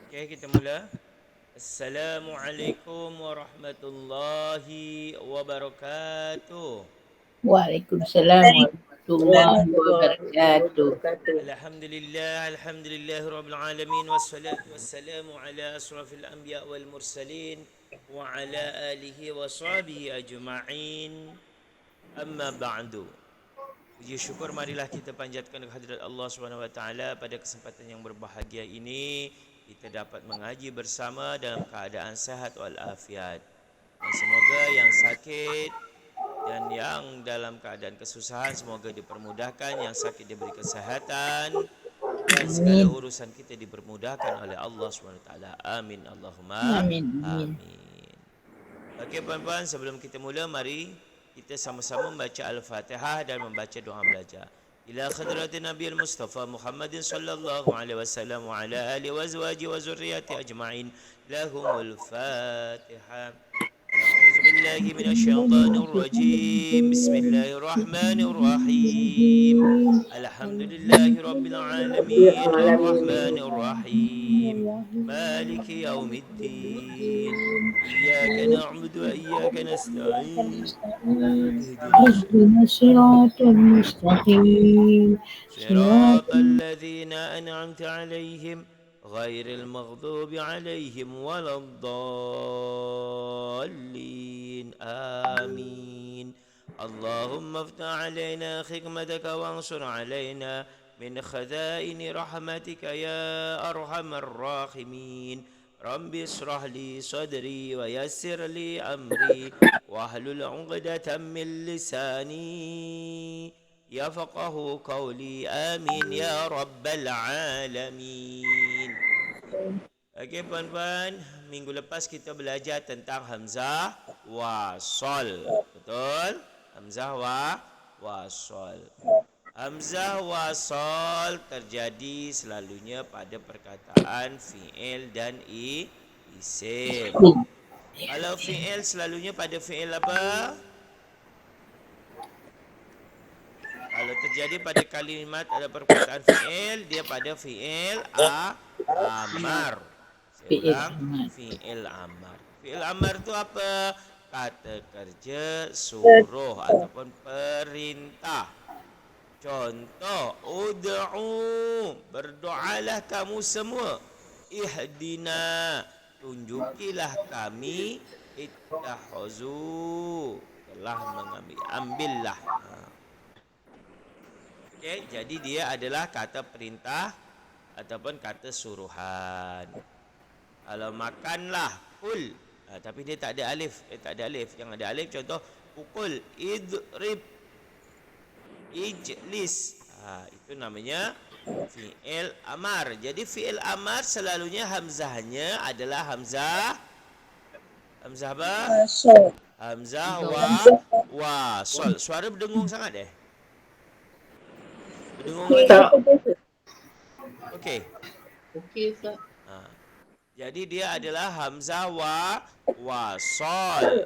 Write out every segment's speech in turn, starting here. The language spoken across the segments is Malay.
Okey, kita mula. Assalamualaikum warahmatullahi wabarakatuh. Waalaikumsalam warahmatullahi wabarakatuh. Alhamdulillah rabbil alamin wassalatu wassalamu ala asrafil anbiya wal mursalin wa ala alihi wa sahbihi ajma'in. Amma ba'du. Puji syukur marilah kita panjatkan kehadirat Allah Subhanahu Wa Taala pada kesempatan yang berbahagia ini kita dapat mengaji bersama dalam keadaan sehat walafiat. Dan semoga yang sakit dan yang dalam keadaan kesusahan semoga dipermudahkan, yang sakit diberi kesehatan dan segala Amin. urusan kita dipermudahkan oleh Allah Subhanahu Wa Taala. Amin Allahumma Amin. Amin. amin. Okey puan-puan, sebelum kita mula mari kita sama-sama membaca Al-Fatihah dan membaca doa belajar. Ila khadratin Nabi Al-Mustafa Muhammadin sallallahu alaihi wasallam wa ala alihi wa azwaji wa zurriyyati ajma'in. Lahumul Fatihah. أعوذ بالله من الشيطان الرجيم بسم الله الرحمن الرحيم الحمد لله رب العالمين الرحمن الرحيم مالك يوم الدين إياك نعبد وإياك نستعين اهدنا اهدنا الصراط المستقيم صراط صراط الذين أنعمت عليهم غير المغضوب عليهم ولا الضالين آمين اللهم افتح علينا حكمتك وانصر علينا من خزائن رحمتك يا أرحم الراحمين رب اشرح لي صدري ويسر لي أمري واحلل عقدة من لساني يفقه قولي آمين ya rabbal alamin. Okey puan-puan, minggu lepas kita belajar tentang hamzah wasal. Betul? Hamzah wasal. Hamzah wasal terjadi selalunya pada perkataan fi'il dan isim. Kalau fi'il selalunya pada fi'il apa? Kalau terjadi pada kalimat ada perkataan fi'il, dia pada fi'il amar. Saya fi'il ulang, amal. fi'il amar. Fi'il amar itu apa? Kata kerja, suruh ataupun perintah. Contoh, ud'u, berdoalah kamu semua. Ihdina, tunjukilah kami. Ittakhazu, telah mengambil, ambillah. Okey, jadi dia adalah kata perintah ataupun kata suruhan. Kalau makanlah, kul. Tapi dia tak ada alif. Tak ada alif. Yang ada alif contoh, pukul, idrib, ijlis. Itu namanya fi'il amar. Jadi fi'il amar selalunya hamzahnya adalah hamzah apa? Hamzah wasal. Suara berdengung sangat Berdengung lagi. Okey. Okey, Ustaz. Jadi dia adalah hamzah wasal.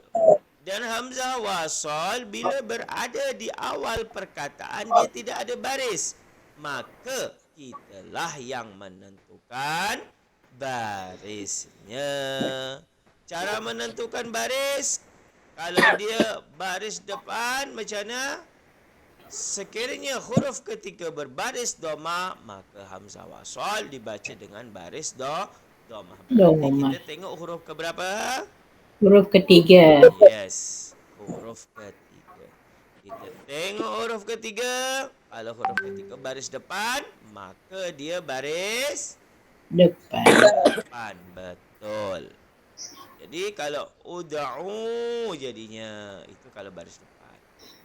Dan hamzah wasal bila berada di awal perkataan dia tidak ada baris. Maka kitalah yang menentukan barisnya. Cara menentukan baris, kalau dia baris depan macam mana? Sekiranya huruf ketiga berbaris doma, maka hamzah wasal dibaca dengan baris doma. Berarti kita tengok huruf ke berapa? Huruf ketiga. Yes, huruf ketiga. Kita tengok huruf ketiga. Kalau huruf ketiga baris depan, maka dia baris depan. Betul. Jadi kalau ud'u jadinya itu kalau baris depan.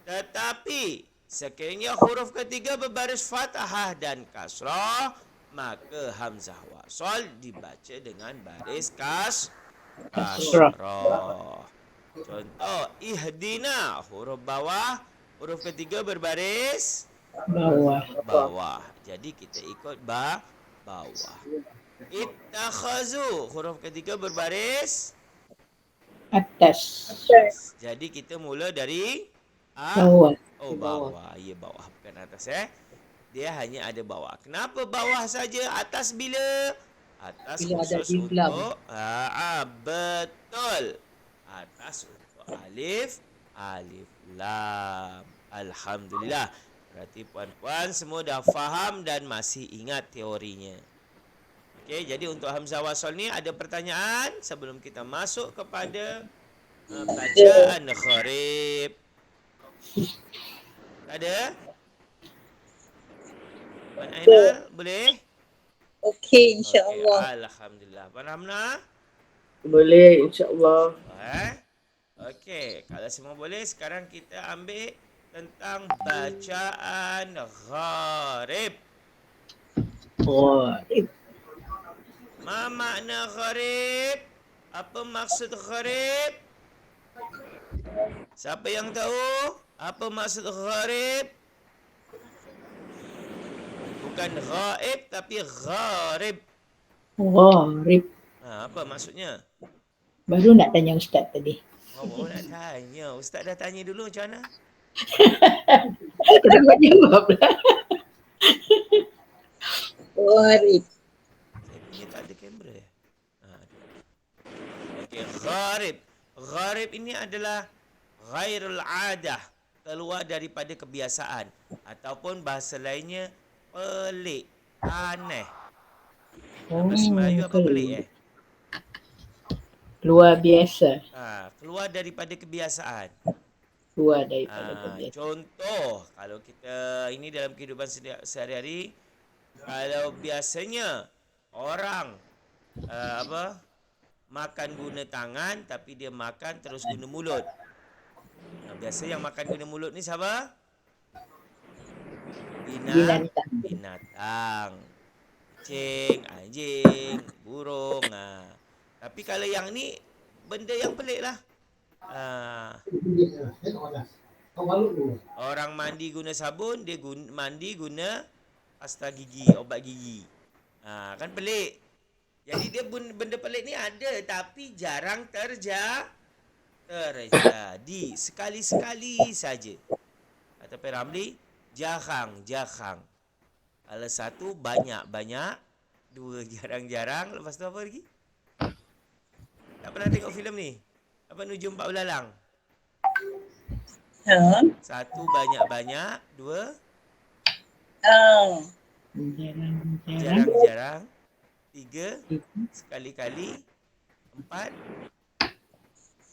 Tetapi sekiranya huruf ketiga berbaris fathah dan kasrah, maka hamzah wasal dibaca dengan baris kasrah. Contoh, ihdina, huruf bawah, huruf ketiga berbaris bawah. Jadi kita ikut bawah. Ittakhazu, huruf ketiga berbaris atas. Jadi kita mula dari Bawah. bawah. Ya, bawah, bukan atas Dia hanya ada bawah. Kenapa bawah saja? Atas bila Atas Bila ada khusus diglam. untuk betul. Atas untuk alif, alif lam. Alhamdulillah. Berarti puan-puan semua dah faham dan masih ingat teorinya. Okey, jadi untuk hamzah wasal ni ada pertanyaan sebelum kita masuk kepada bacaan gharib. Ada? Puan Ainal, boleh? Okey, Okey, insya-Allah. alhamdulillah. Puan Hamna? Boleh, insya-Allah. Okey, kalau semua boleh, sekarang kita ambil tentang bacaan gharib. Gharib. Ma makna gharib? Apa maksud gharib? Siapa yang tahu apa maksud gharib? Bukan ghaib tapi gharib. Gharib. Apa maksudnya? Baru nak tanya Ustaz tadi. Oh, nak tanya. Ustaz dah tanya dulu macam mana? Aku dapat jawab lah. Gharib. Saya punya tak ada kamera ya? Ada. Okey, gharib. Gharib ini adalah ghairul adah, keluar daripada kebiasaan ataupun bahasa lainnya pelik, aneh. Bahasa Melayu apa pelik Luar biasa. Keluar daripada kebiasaan. Luar daripada kebiasaan. Contoh, kalau kita ini dalam kehidupan sehari-hari, kalau biasanya orang makan guna tangan tapi dia makan terus guna mulut. Biasa yang makan guna mulut ni siapa? Binatang. Kucing, anjing, burung. Tapi kalau yang ni benda yang pelik lah. Orang mandi guna sabun, dia mandi guna pasta gigi, obat gigi. Kan pelik. Jadi dia benda pelik ni ada tapi jarang terjadi. Sekali-sekali saja. Kata Pak Ramli, jarang. Kalau satu banyak-banyak, dua jarang-jarang, lepas tu apa lagi? Tak pernah tengok filem ni? Apa Nujum Pak Belalang? Satu banyak-banyak, dua jarang-jarang, tiga sekali-kali, empat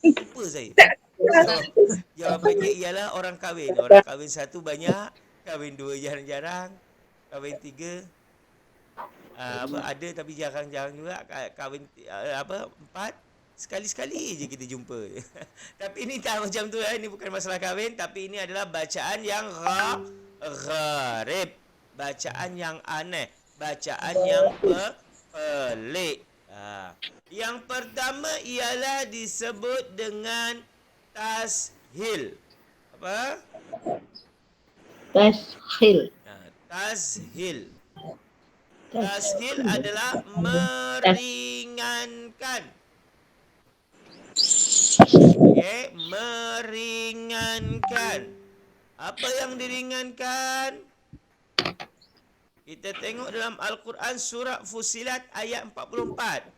lupa saya. Jawapannya ialah orang kahwin. Orang kahwin satu banyak, kahwin dua jarang-jarang, kahwin tiga ada tapi jarang-jarang juga, kahwin empat sekali-sekali je kita jumpa. Tapi ini tak macam tu ini bukan masalah kahwin, tapi ini adalah bacaan yang gharib, bacaan yang aneh, bacaan yang pelik. Yang pertama ialah disebut dengan tashil. Apa? Tashil. Tashil. Tashil adalah meringankan. Okey, meringankan. Apa yang diringankan? Kita tengok dalam Al-Quran surah Fussilat ayat 44.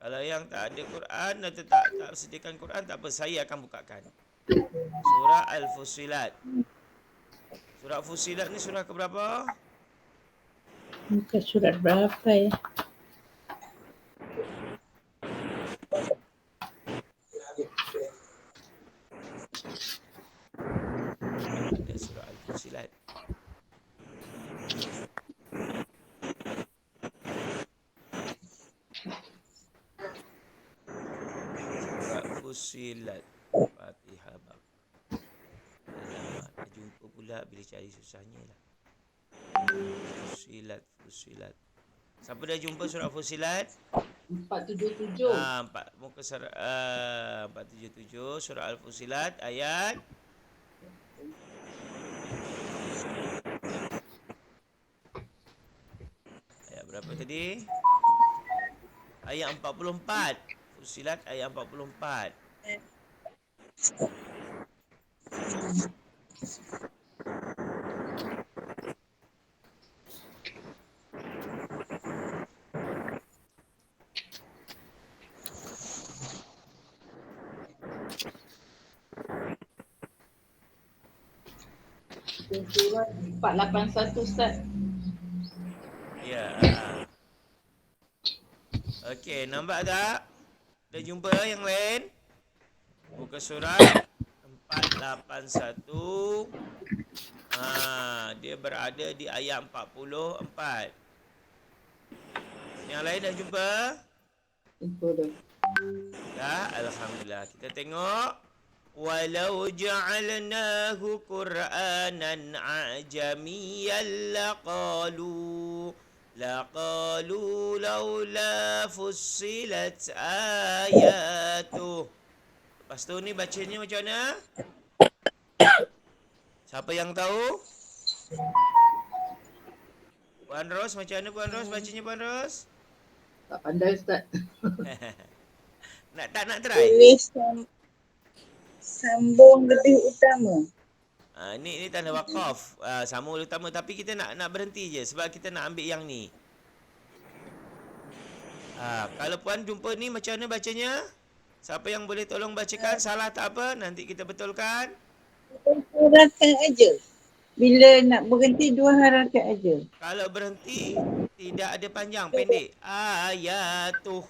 Kalau yang tak ada Quran atau tak sediakan Quran, tak apa, saya akan bukakan. Surah Al-Fussilat. Surah Fussilat ni surah ke berapa? Muka surat berapa ya? Ada surah Al-Fussilat. Surah Fussilat. Fatihah bab. Alamak, dah jumpa pula bila cari susahnya lah. Fussilat. Siapa dah jumpa surah Fussilat? 477. Muka surah 477 surah Al-Fussilat ayat berapa tadi? Ayat 44. Fussilat ayat 44. Surat 481 Ustaz. Ya. Okey, nampak tak? Dah jumpa yang lain? Buka surat 481. Dia berada di ayat 44. Yang lain dah jumpa? Jumpa dah. Dah, alhamdulillah. Kita tengok. Walau ja'alnahu Qur'anan a'jamiyyan laqalu laula fussilat ayatuh. Lepas tu ni bacanya macam mana? Siapa yang tahu? Puan Ros, macam mana Puan Ros bacanya Puan Ros? Tak pandai Ustaz. Nak try? Tulis sambung lebih utama. Ni tanda wakaf. Sama utama tapi kita nak berhenti je sebab kita nak ambil yang ni. Kalau puan jumpa ni macam mana bacanya? Siapa yang boleh tolong bacakan? Salah tak apa, nanti kita betulkan. Harakat aja. Bila nak berhenti 2 harakat aja. Kalau berhenti tidak ada panjang, pendek. Ayatuh.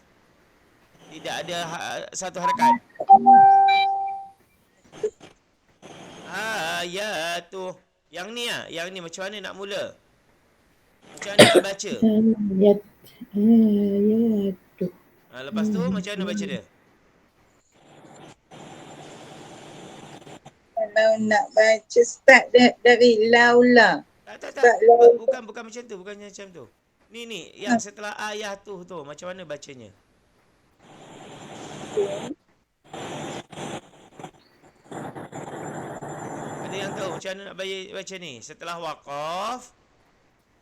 Tidak ada satu harakat. Ayatuh. Yang ni yang ni macam mana nak mula? Macam mana nak baca? Ayatuh. Lepas tu macam mana baca dia? Kalau nak baca start dari laula. Tak. Bukan macam tu, bukan macam tu. Ni yang setelah ayatuh tu macam mana bacanya? Ada yang tahu macam mana nak baca ni? Setelah waqaf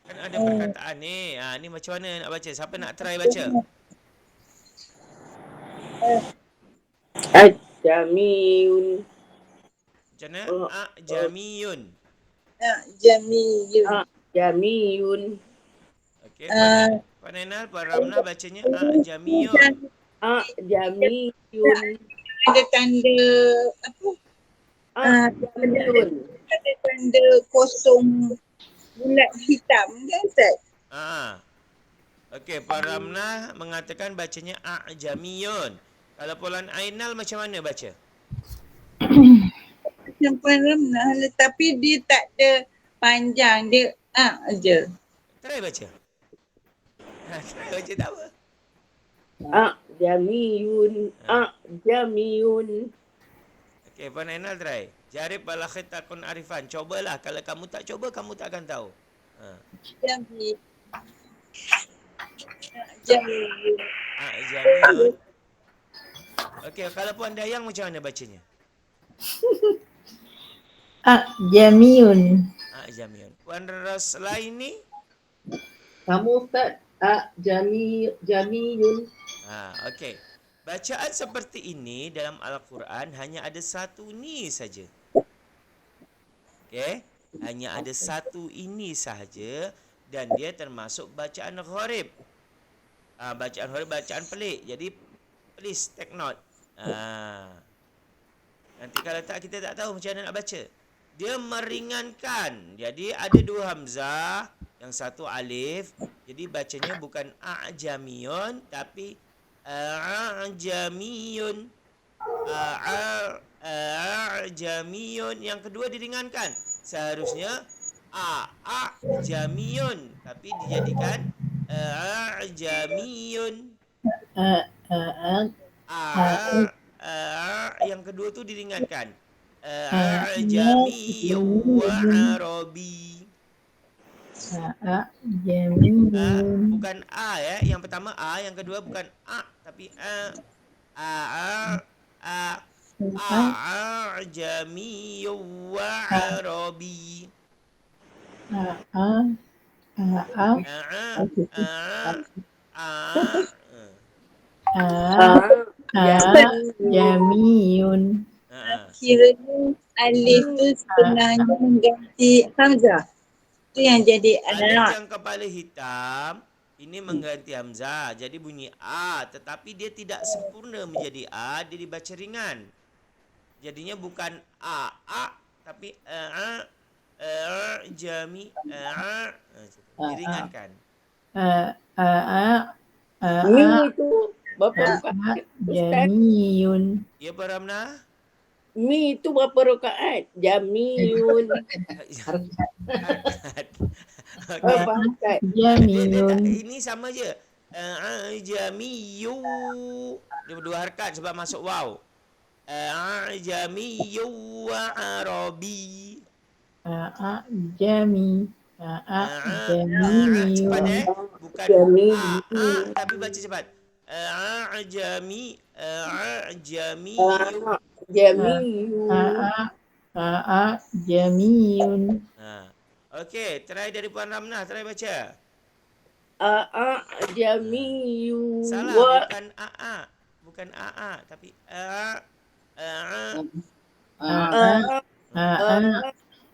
kan ada perkataan ni. Ni macam mana nak baca? Siapa nak try baca? Ajamiyun. Macam mana? Jamiyun. Jamiyun. Jamiyun. Okey, Puan Ainal, Puan Ramna bacanya jamiyun. Jamiyun. Ada tanda apa? Jamiyun. Ada tanda kosong bulat hitam kan Ustaz? Okey, Puan Ramna mengatakan bacanya jamiyun. Kalau Puan Ainal macam mana baca? Macam Puan Ramlah, tapi dia tak ada panjang, dia aja. Try baca. Try baca tak apa. Jamiyun. Jamiyun. Okey, Puan Ainal try. Jarib bala khitakun arifan. Cobalah. Kalau kamu tak cuba, kamu tak akan tahu. Jamiyun. Jamiyun. Okey, kalau Puan Dayang macam mana bacanya? Jamiyun. Jamiyun. Puan Roslaini? Kamu Ustaz. Jamiyun. Okey. Bacaan seperti ini dalam Al-Quran hanya ada satu ni saja. Okey? Hanya ada satu ini sahaja dan dia termasuk bacaan gharib. Bacaan gharib, bacaan pelik. Jadi please take note. Nanti kalau tak kita tak tahu macam mana nak baca. Dia meringankan. Jadi ada 2 hamzah, yang satu alif. Jadi bacanya bukan a'jamiyun tapi a'jamiyun. A'jamiyun. Yang kedua diringankan. Seharusnya a'jamiyun tapi dijadikan a'jamiyun. Yang kedua tu diringankan. Ajami wa Arabi. Bukan ya. Yang pertama yang kedua bukan tapi Ajami wa Arabi. Jamiyun. Kiranya alif tu sebenarnya mengganti hamzah. Itu yang jadi Alif adalah yang kepala hitam ini mengganti hamzah. Jadi bunyi tetapi dia tidak sempurna menjadi dia dibaca ringan. Jadinya bukan tapi A'jami. Diringankan. A Mi A tu berapa rakaat? Ustaz, jamiyun. Ya Pak Ramnah? mi tu berapa rakaat? Jamiyun. Harkat. Okey. Berapa rakaat? Dia tak, Jamiyun. ini sama je. A'jamiyu. Dia berdua harkat sebab masuk waw. A'jamiyu wa arabi. Jami. Cepat Jamiyun. bukan Jamiyun. tapi baca cepat. A'jamiyun. Jamiyun. Jamiyun. Okey, try dari Puan Ramnah, try baca. Jamiyun. Salah, bukan tapi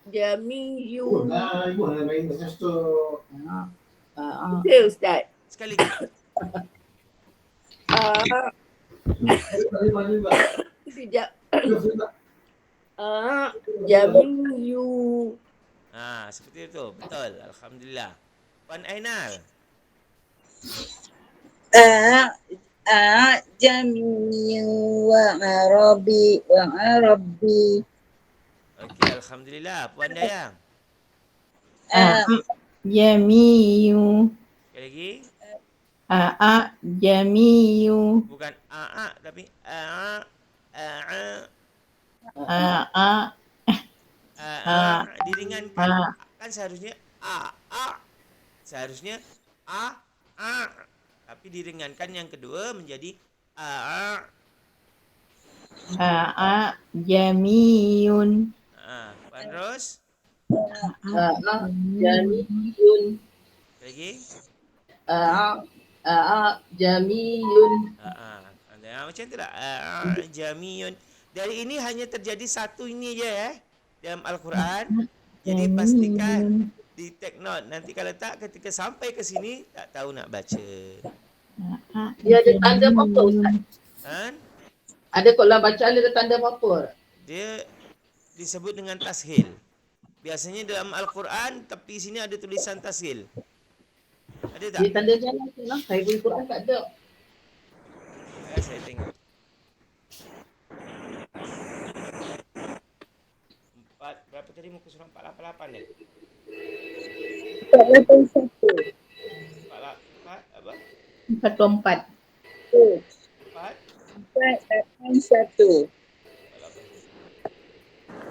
Jamiyun. Ah, Betul Ustaz. sekali lagi. Sekejap. Jamiyun. Seperti itu. Betul. Alhamdulillah. Puan Ainal. Jamiu wa arabi. Okey, alhamdulillah. Puan Dayang. Jamiyu. Sekali lagi. Jamiyu. Bukan tapi diringankan. Kan seharusnya seharusnya tapi diringankan yang kedua menjadi Jamiyun. Puan Ros. Jamiyun. Sekali lagi. Jamiyun. Macam tu tak? Jamiyun. Dari ini hanya terjadi satu ini je dalam Al-Quran. Jadi pastikan di take note. Nanti kalau tak, ketika sampai ke sini tak tahu nak baca. Dia ada tanda apa-apa Ustaz? Ada kot dalam bacaan dia ada tanda apa-apa? Dia disebut dengan tashil. Biasanya dalam Al-Quran tepi sini ada tulisan tashil. Ada tak? Dia tanda jalan tu lah. Saya punya Quran tak ada. Saya tengok. 4, berapa tadi muka surah 488 ni? 481. 4 apa? 44. 4 481.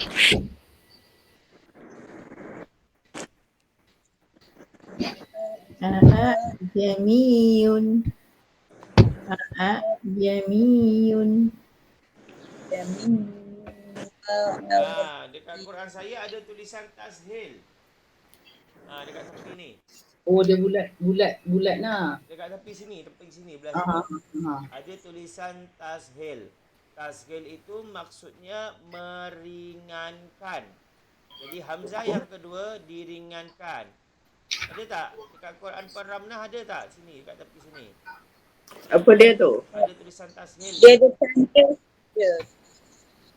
488. Jamiyun. Jamiyun. Dekat Quran saya ada tulisan tashil. Dekat tepi ni. Oh dia bulat nah. Dekat tepi sini belah Aha. sini. Ada tulisan tashil. Tashil itu maksudnya meringankan. Jadi hamzah yang kedua diringankan. Ada tak? Dekat Quran Puan Ramnah ada tak? Sini, dekat tepi sini. Apa dia tu? Ada tulisan tashil. Dia ada tanda je.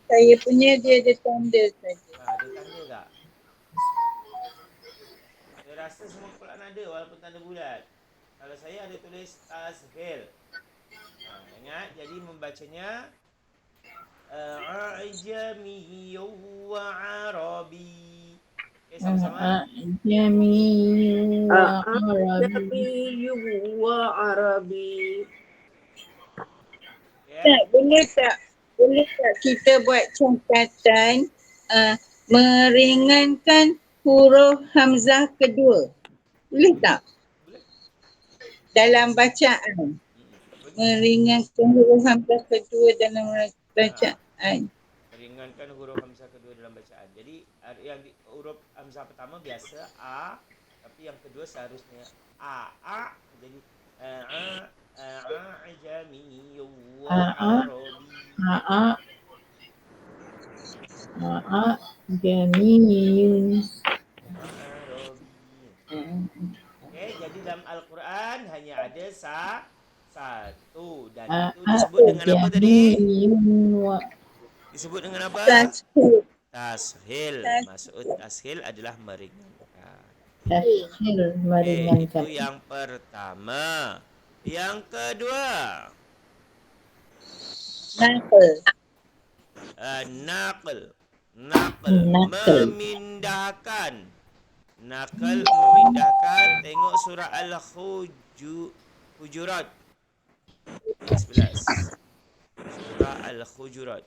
Saya punya dia ada tanda saja. Ada tanda tak? Saya rasa semua Quran ada walaupun tanda bulat. Kalau saya ada tulis tashil. Ingat, jadi membacanya A'jamiyyu wa Arabi. Okay, sama-sama. Jamiyun wa Arabi. Jamiyun wa Arabi. Tak, boleh tak kita buat catatan meringankan huruf hamzah kedua? Boleh tak? Boleh. Dalam bacaan. Meringankan huruf hamzah kedua dalam bacaan. Meringankan huruf hamzah kedua dalam bacaan. Jadi yang huruf hamzah pertama biasa tapi yang kedua seharusnya jadi A'jamiyyu wa Arabi. Jamiyun. Okey, jadi dalam Al-Quran hanya ada satu dan itu disebut dengan apa tadi? Disebut dengan apa? Tashil. Maksud tashil adalah meringankan. Tashil Itu meringankan. yang pertama. Yang kedua, Nakal. naql. Naql. Memindahkan. Naql memindahkan. Tengok surah Al-Hujurat. Ayat 11. Surah Al-Hujurat.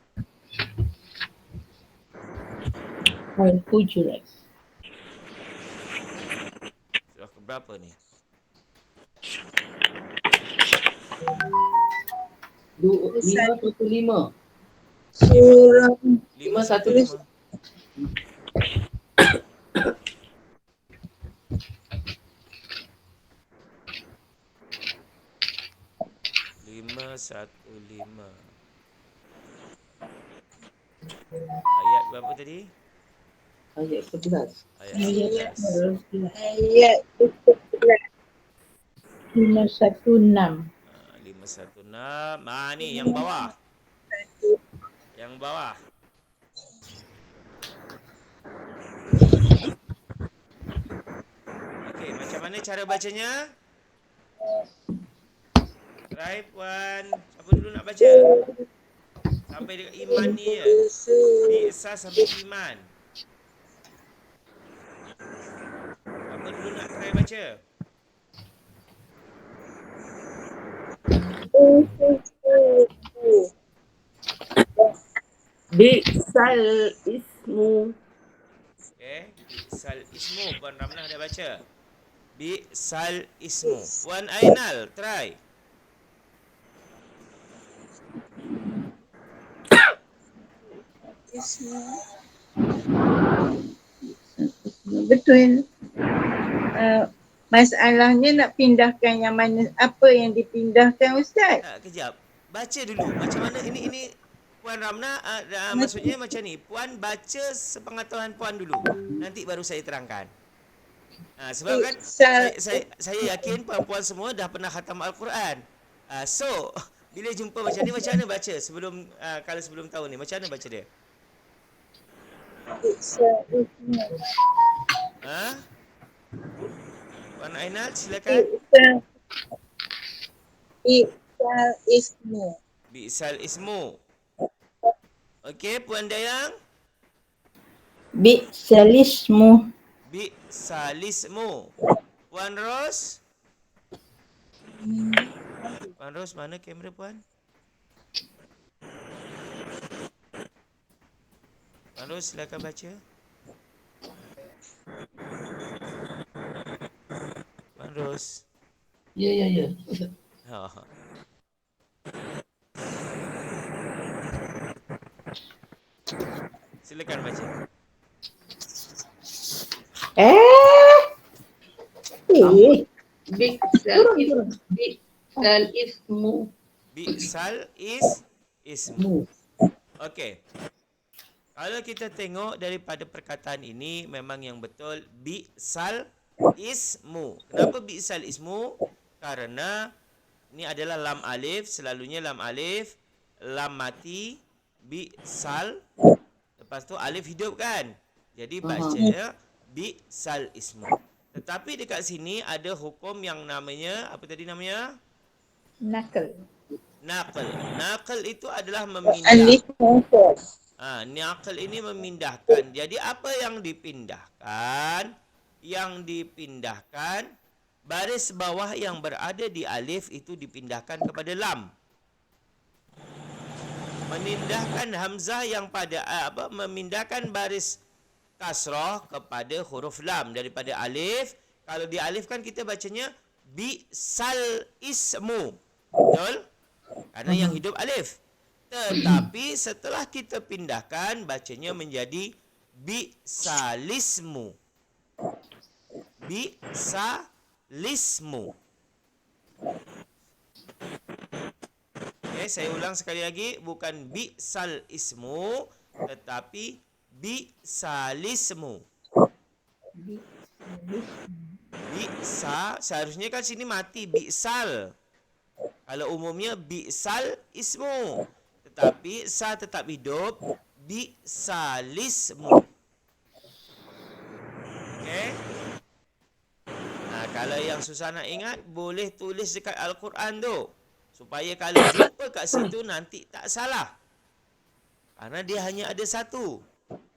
Al-Hujurat. Surah keberapa ni? 515. Surah 515. Ayat berapa tadi? Ayat 11. Ayat Ayat 11. ayat 516. 516. Ni yang bawah. Yang bawah. Okey, macam mana cara bacanya? Try Puan. Siapa dulu nak baca? Sampai dekat iman ni je. Bi'sa sampai iman. Siapa dulu nak try baca? Bi'sal ismu. Okey, Bi'sal ismu. Puan Ramnah dah baca. Bi'sal ismu. Puan Ainal, try. Betul. Masalahnya nak pindahkan yang mana, apa yang dipindahkan Ustaz? Kejap. Baca dulu. Macam mana ini Puan Ramnah, maksudnya macam ni. Puan baca sepengetahuan Puan dulu. Nanti baru saya terangkan. Sebab kan saya yakin puan-puan semua dah pernah khatam Al-Quran. So, bila jumpa macam ni, macam mana baca sebelum kalau sebelum tahun ni? Macam mana baca dia? Puan Ainal, silakan. Bi'sal ismu. Bi'sal ismu. Okey, Puan Dayang. Bi'salismu. Bi'salismu. Puan Ros. Puan Ros, mana kamera Puan? Puan Ros, silakan baca. Puan Ros. Ya. Silakan baca. Bi'sal ismu. Bi'sal ismu. Okey. Kalau kita tengok daripada perkataan ini, memang yang betul bi'sal ismu. Kenapa bi'sal ismu? Karena ni adalah lam alif, selalunya lam alif, lam mati, bi'sal, lepas tu alif hidup kan? Jadi bacanya bi'sal ismu. Tetapi dekat sini ada hukum yang namanya, apa tadi namanya? Naql. Naql itu adalah memindah. Alif mufrad. Naql ini memindahkan. Jadi apa yang dipindahkan? Yang dipindahkan, baris bawah yang berada di alif itu dipindahkan kepada lam. Memindahkan hamzah yang pada memindahkan baris kasrah kepada huruf lam daripada alif. Kalau di alif kan kita bacanya bi'sal ismu. Betul? Karena yang hidup alif. Tetapi setelah kita pindahkan, bacanya menjadi bi'salismu. Bi'salismu. Okay, saya ulang sekali lagi. Bukan bi'sal ismu, tetapi bi'salismu. Bi'sa, seharusnya kan sini mati bi'sal. Kalau umumnya bi'sal ismu. Tetapi sa tetap hidup, Bi'salismu. Okey. Kalau yang susah nak ingat, boleh tulis dekat Al-Quran tu. Supaya kalau jumpa kat situ nanti tak salah. Karena dia hanya ada satu.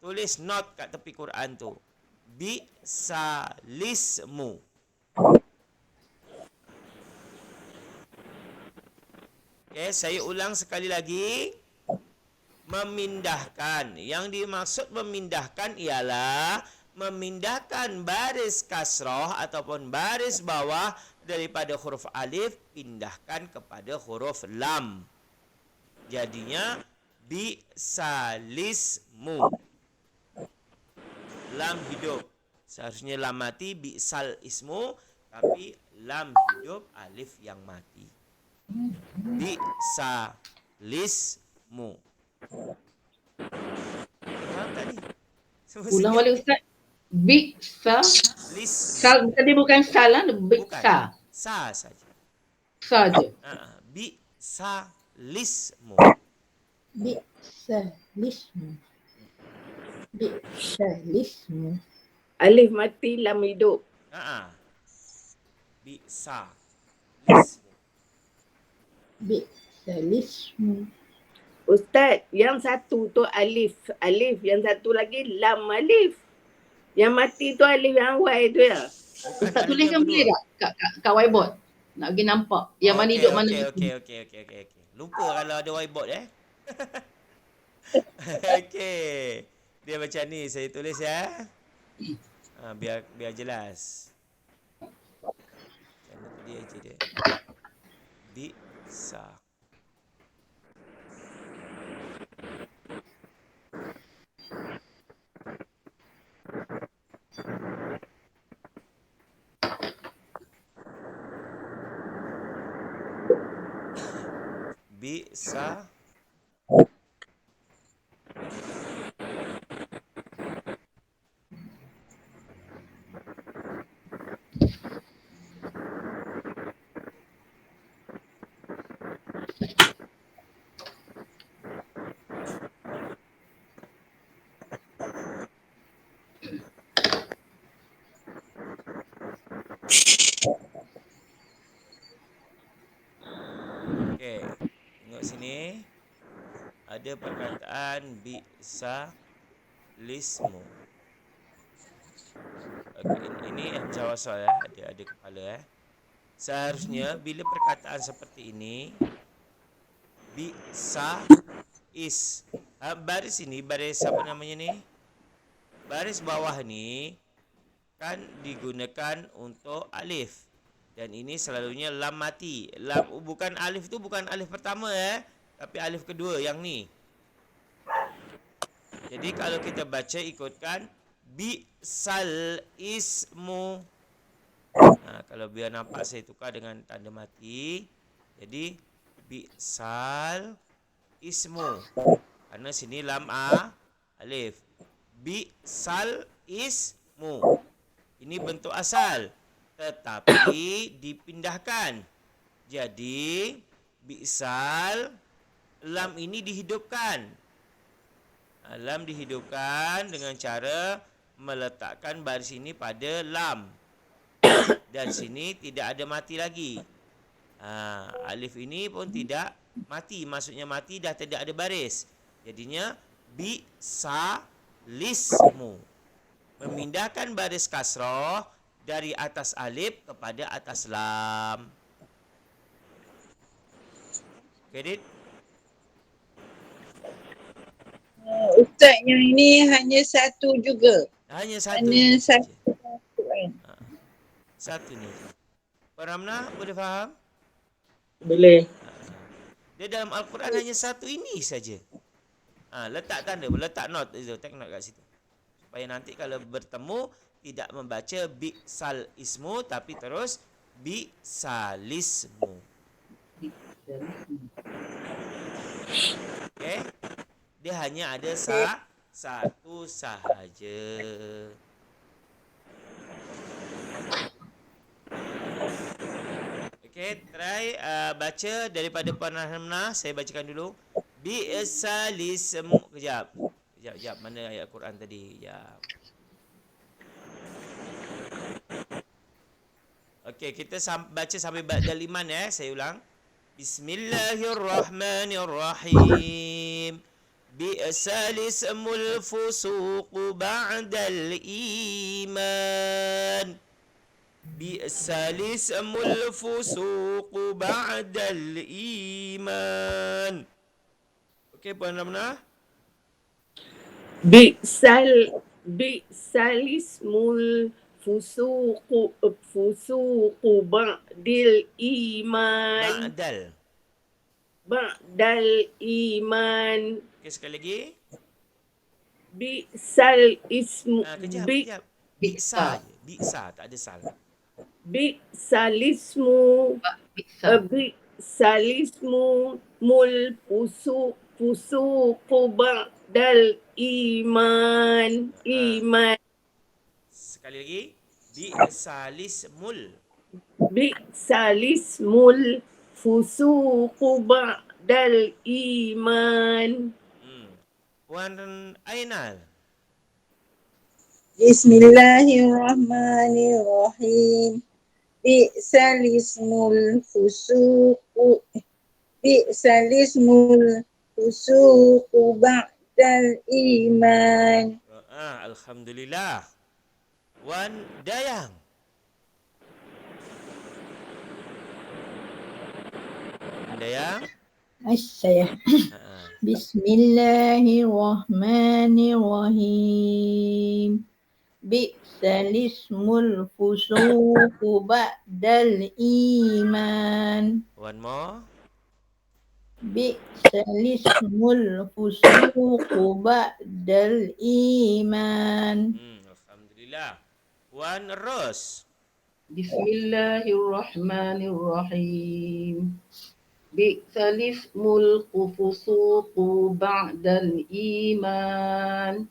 Tulis note kat tepi Quran tu. Bi'salismu. Okey, saya ulang sekali lagi. Memindahkan. Yang dimaksud memindahkan ialah memindahkan baris kasrah ataupun baris bawah daripada huruf alif pindahkan kepada huruf lam. Jadinya bi'salismu. Lam hidup. Seharusnya lam mati bi'sal ismu, tapi lam hidup alif yang mati. Bi'salismu. Faham tak ni? Ulang balik Ustaz. Biksa. Lis. Sal tadi bukan salah, biksa. Sa saja. Saja. Bi'salismu. Bi'salismu. Bi'salismu. Alif mati, lam hidup. Bi'salismu. Bi'salismu. Ustaz, yang satu tu alif. Alif. Yang satu lagi lam alif. Yang mati tu alif yang awal tu ya. Ustaz tuliskan boleh tak kat whiteboard? Nak pergi nampak. Yang mana hidup mana mati. Okey. Lupa kalau ada whiteboard Okey. Dia macam ni, saya tulis ya. Biar jelas. Macam dia je dia. Bisa. Bisa. Okey. Tengok sini. Ada perkataan bisa lismu. Okay, ini hamzah wasal ada kepala Seharusnya bila perkataan seperti ini bisa is baris ini, baris apa namanya ni? Baris bawah ni kan digunakan untuk alif. Dan ini selalunya lam mati. Lam bukan alif tu bukan alif pertama tapi alif kedua yang ni. Jadi kalau kita baca ikutkan bisal ismu. Kalau biar nampak saya tukar dengan tanda mati. Jadi bisal ismu. Karena sini lam alif. Bisal ismu. Ini bentuk asal tetapi dipindahkan. Jadi bisal lam ini dihidupkan. Lam dihidupkan dengan cara meletakkan baris ini pada lam. Dan sini tidak ada mati lagi. Alif ini pun tidak mati. Maksudnya mati dah tidak ada baris. Jadinya bisalismu. Memindahkan baris kasrah dari atas alif kepada atas lam. Get it? Ustaz, yang ini hanya satu juga. Hanya satu. Hanya satu. Satu ni. Puan Ramnah boleh faham? Boleh. Dia dalam Al-Quran hanya satu ini saja. Letak tanda, letak note itu, take note kat situ. Supaya nanti kalau bertemu tidak membaca bisal ismu tapi terus bisalismu. Okey. Dia hanya ada satu sahaja. Okey, try baca daripada Puan Ramnah. Saya bacakan dulu. Bisalismu. Kejap. Jap. Mana ayat Quran tadi? Jap. Okey, kita baca sampai ba'dal iman ya. Saya ulang. Bismillahirrahmanirrahim. Bi'sal ismul fusuq ba'dal iman. Bi'sal ismul fusuq ba'dal iman. Okey, Puan Ramna? Bi'sal ismul fusuqu ba'dil iman. Ba'dal iman. Okey, sekali lagi. Bi'sal ismu Kejap. Bi'sa. Bi'sa, tak ada sal. Bi'sal ismu Bi'sa. bi'sal ismu mul fusuqu ba'dal iman. Iman. Sekali lagi. Bi'sal ismul. Bi'sal ismul fusuqu ba'dal iman. Puan Ainal. Bismillahirrahmanirrahim. Bi'sal ismul fusuqu ba'dal iman. Alhamdulillah. Wan Dayang. Dayang. Saya. Bismillahirrahmanirrahim. Bi'sal ismul fusuqu ba'dal iman. One more. Bi'sal ismul fusuqu ba'dal iman. Alhamdulillah. Wan Ros. Bismillahirrahmanirrahim. Bi'sal ismul fusuqu ba'dal iman.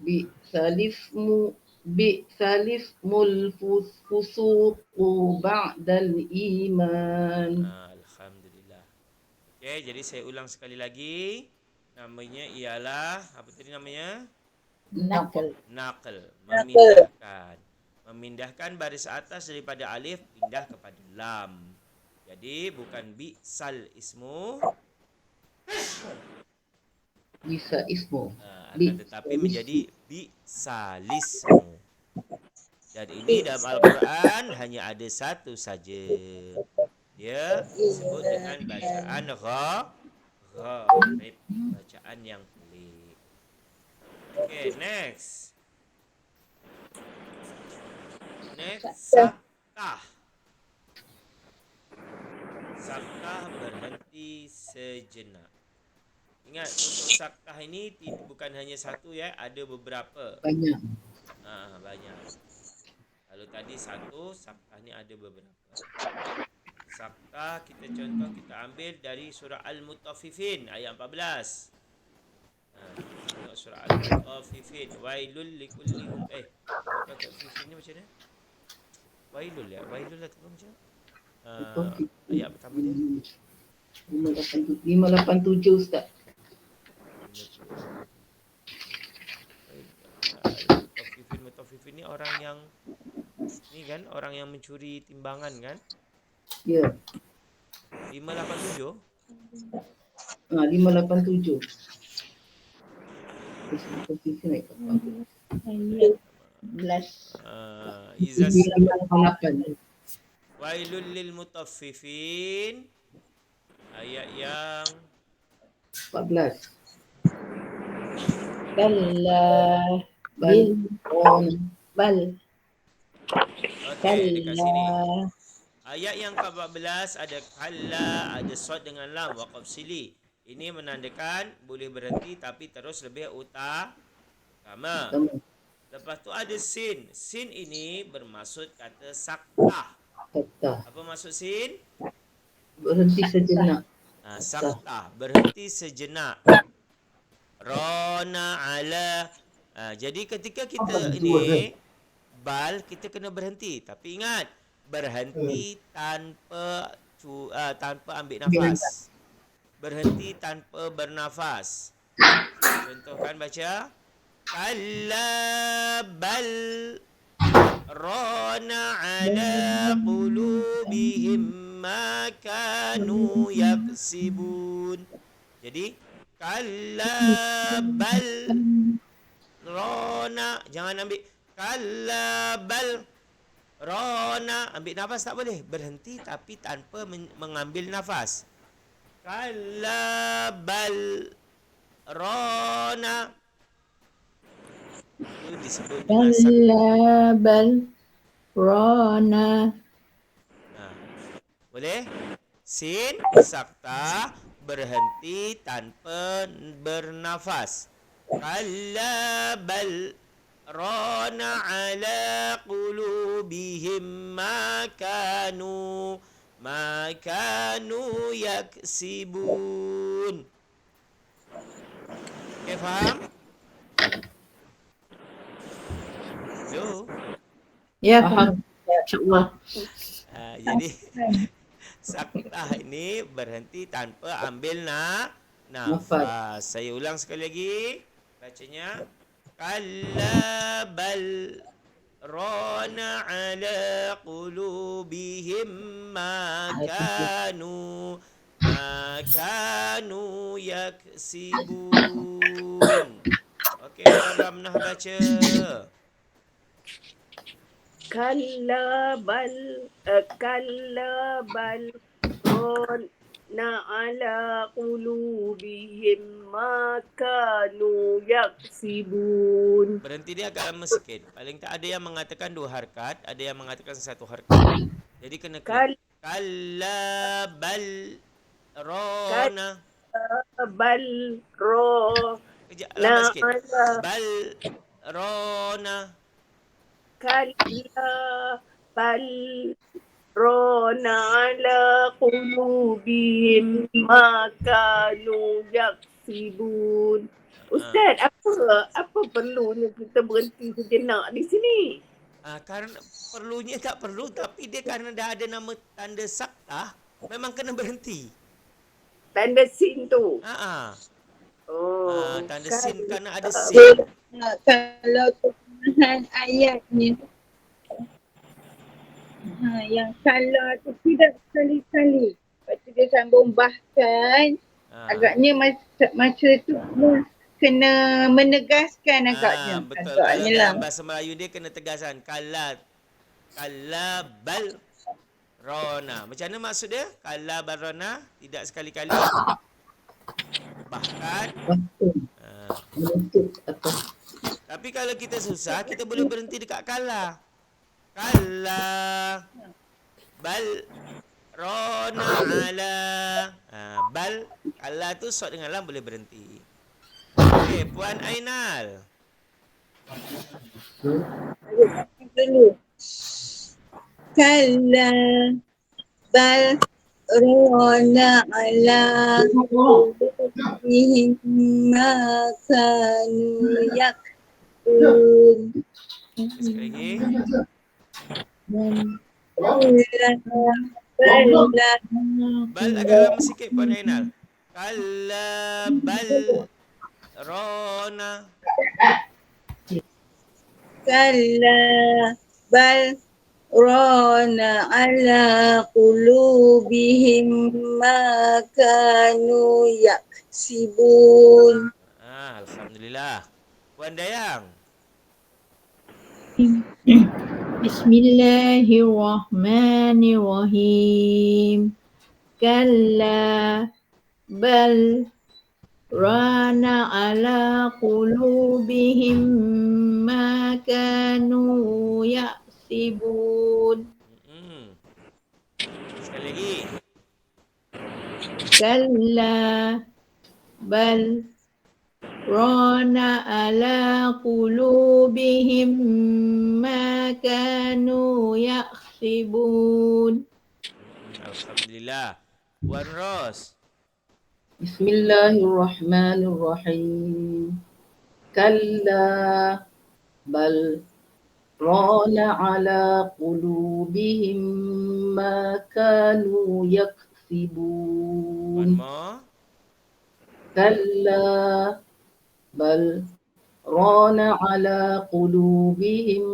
Bi'sal ismul fusuqu ba'dal iman. Alhamdulillah. Okey, jadi saya ulang sekali lagi. Namanya ialah, apa tadi namanya? Naql. Memindahkan baris atas daripada alif pindah kepada lam. Jadi bukan bi'sal ismu. Bisa ismu. Akan tetapi menjadi bi'sal ismu. Dan ini dalam Al-Quran hanya ada satu saja. Dia disebut dengan bacaan ghaib. Bacaan yang pelik. Okay, next. Saktah. Saktah berhenti sejenak. Ingat, untuk saktah ini bukan hanya satu ya, ada beberapa. Banyak. Banyak. Kalau tadi satu, saktah ni ada beberapa. Saktah kita ambil dari surah Al-Mutaffifin ayat 14. Tengok surah Al-Mutaffifin. Wailul likulli Mutaffifin ni macam mana? Wailul atau macam ayat pertama dia 587 Ustaz. Mutaffifin ni orang yang ni kan, orang yang mencuri timbangan kan? Ya. 587. 587. Ayat 11. Izas 588. Wailul lil mutaffifin. Ayat yang 14. Kalla bal. okey, dekat sini. Ayat yang ke-14 ada kalla, ada sad dengan lam, waqaf sili. Ini menandakan boleh berhenti tapi terus lebih utama. Lepas tu ada sin. Sin ini bermaksud kata saktah. Apa maksud sin? Berhenti sejenak. Saktah, berhenti sejenak. Rona ala. Jadi ketika kita ini bal, kita kena berhenti. Tapi ingat, berhenti tanpa ambil nafas. Berhenti tanpa bernafas. Contohkan baca. Kalla bal rana ala qulubihim ma kanu yaksibun. Jadi kalla bal rana, jangan ambil kalla bal rana, ambil nafas tak boleh, berhenti tapi tanpa mengambil nafas. Kalla bal rana, itu disebut dengan Kalla bal rana. Boleh? Sin sakta, berhenti tanpa bernafas. Kalla bal rana ala qulubihim ma kanu yaksibun. Okay, faham? Hello? Ya, Faham. InsyaAllah. Jadi saktah ini berhenti tanpa ambil nafas. Saya ulang sekali lagi bacanya. Kalla bal rana ala qulubihim ma kanu yaksibun. Okey, Tuan Ramnah baca. Kalla bal rana ala qulubihim ma kanu yaksibun. Berhenti dia agak lama sikit. Paling tak ada yang mengatakan 2 harakat, ada yang mengatakan 1 harakat. Jadi kena klik. Kalla bal rana. Bal ro Kejap, lambat sikit. ala Bal rana. kalla bal rana ala qulubihim ma kanu yaksibun. Ustaz, apa perlunya kita berhenti sejenak di sini? Karena perlunya tak perlu, tapi dia kerana dah ada nama tanda saktah, memang kena berhenti. Tanda sin tu. Tanda sin kerana ada sin. Kalau kebenaran ayatnya yang salah tu tidak sekali-kali. Lepas tu dia sambung bahkan agaknya masa tu kena menegaskan agaknya. Betul. Kalau dalam bahasa Melayu dia kena tegaskan. Kalla bal rona. Macam mana maksud dia? Kalla bal rona, tidak sekali-kali. Bahkan. Tapi kalau kita susah, kita boleh berhenti dekat kalla. Kalla bal rona ala. Bal, kalla tu short dengan lam boleh berhenti. Okey, Puan Ainal. Dulu. Kalla bal rona ala qulubihim ma kanu yaktubun. Sekali lagi. Bal agak lama sikit Puan Ainal. Kalla bal rona. Kalla bal rana ala qulubihim ma kanu yaksibun. Alhamdulillah. Puan Dayang. Bismillahirrahmanirrahim. Kalla bal rana ala qulubihim ma kanu yaksibun. Sekali lagi. Kalla bal rana ala qulubihim ma kanu yaksibun. Alhamdulillah. Puan Ros. Bismillahirrahmanirrahim. Kalla bal rana ala qulubihim ma kanu yaksibun. One more. Kalla Bal rana ala qulubihim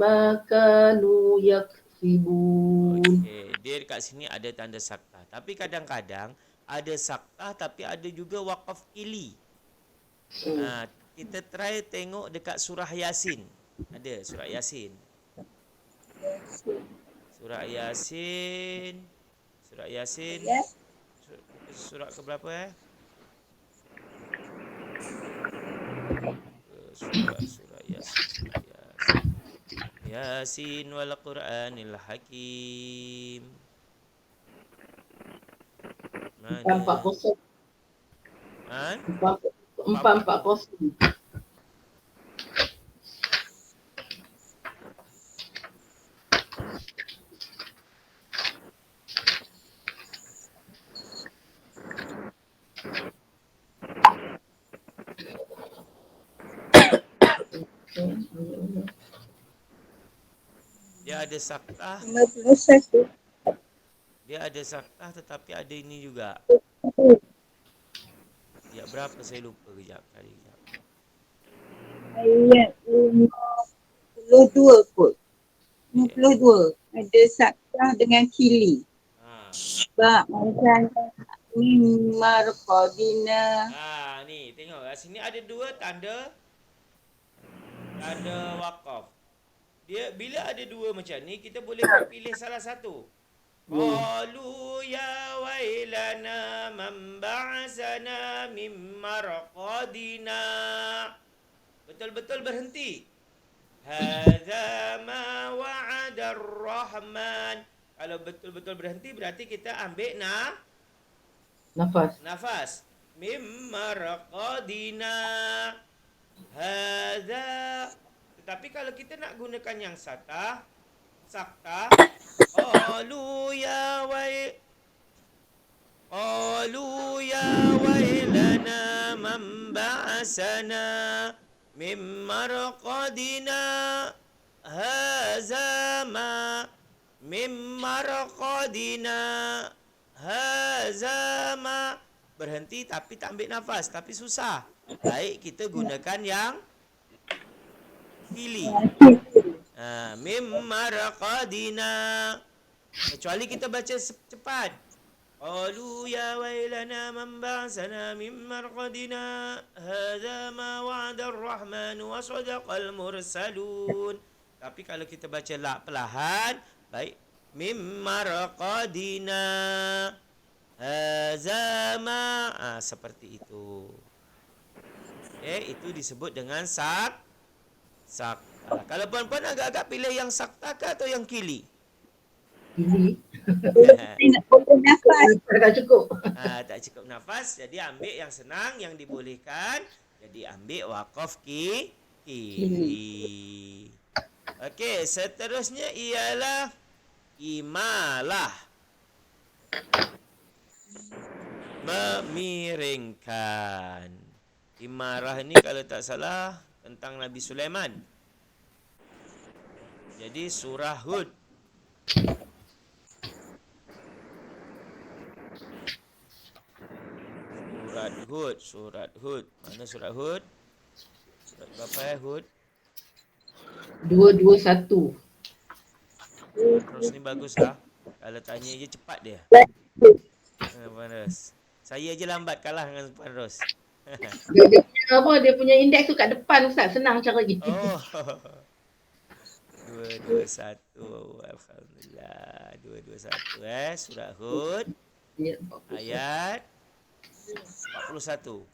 ma kanu yaksibun. Okey, dia dekat sini ada tanda saktah. Tapi kadang-kadang ada saktah tapi ada juga waqaf kili. Kita try tengok dekat surah Yasin. Ada surah Yasin. Surah Yasin. Surah Yasin. Surah ke berapa Surah Yasin. Yasin wal Qur'anil Hakim. Mana? 440. Ha? 440. Dia ada saktah. 51. Dia ada saktah tetapi ada ini juga. Ya, berapa saya lupa kejap. Ayat 52 kot. 52. Ada saktah dengan kili. Sebab macam mimar qadina. Ni tengok kat sini ada dua tanda waqaf. Dia bila ada dua macam ni kita boleh pilih salah satu. Qalu ya wailana man ba'asana min marqadina. Betul-betul berhenti. Hadza ma wa'ada ar-Rahman. Kalau betul-betul berhenti berarti kita ambil nafas. Min marqadina. Hadza. Tetapi kalau kita nak gunakan yang sakta, qalu ya wailana man ba'asana min marqadina hadza ma min marqadina hadza ma. Berhenti tapi tak ambil nafas, tapi susah. Baik kita gunakan yang kili. Mim marqadina. Kecuali kita baca cepat. Qalu ya wailana man ba'asana min marqadina hadza ma wa'ada ar-Rahman wa sadaqal mursalun. Tapi kalau kita baca perlahan, baik mim marqadina hadza ma, seperti itu. Itu disebut dengan sakta. Kalau puan-puan agak-agak pilih yang sakta ke atau yang kili? Kili. Nak potong nafas. Tak cukup. Tak cukup nafas, jadi ambil yang senang, yang dibolehkan. Jadi ambil waqaf kili. Okey, seterusnya ialah imalah. Memiringkan. Imarah ni kalau tak salah tentang Nabi Sulaiman. Jadi surah Hud. Surat Hud. Mana surat Hud? Surat berapa Hud? 221. Terus ni bagus lah. Kalau tanya je cepat dia. Puan Ros. Saya je lambat kalah dengan Puan Ros. Dia punya indeks tu kat depan Ustaz. Senang cara gitu. 221. Alhamdulillah. 221 surah Hud. Ayat 41.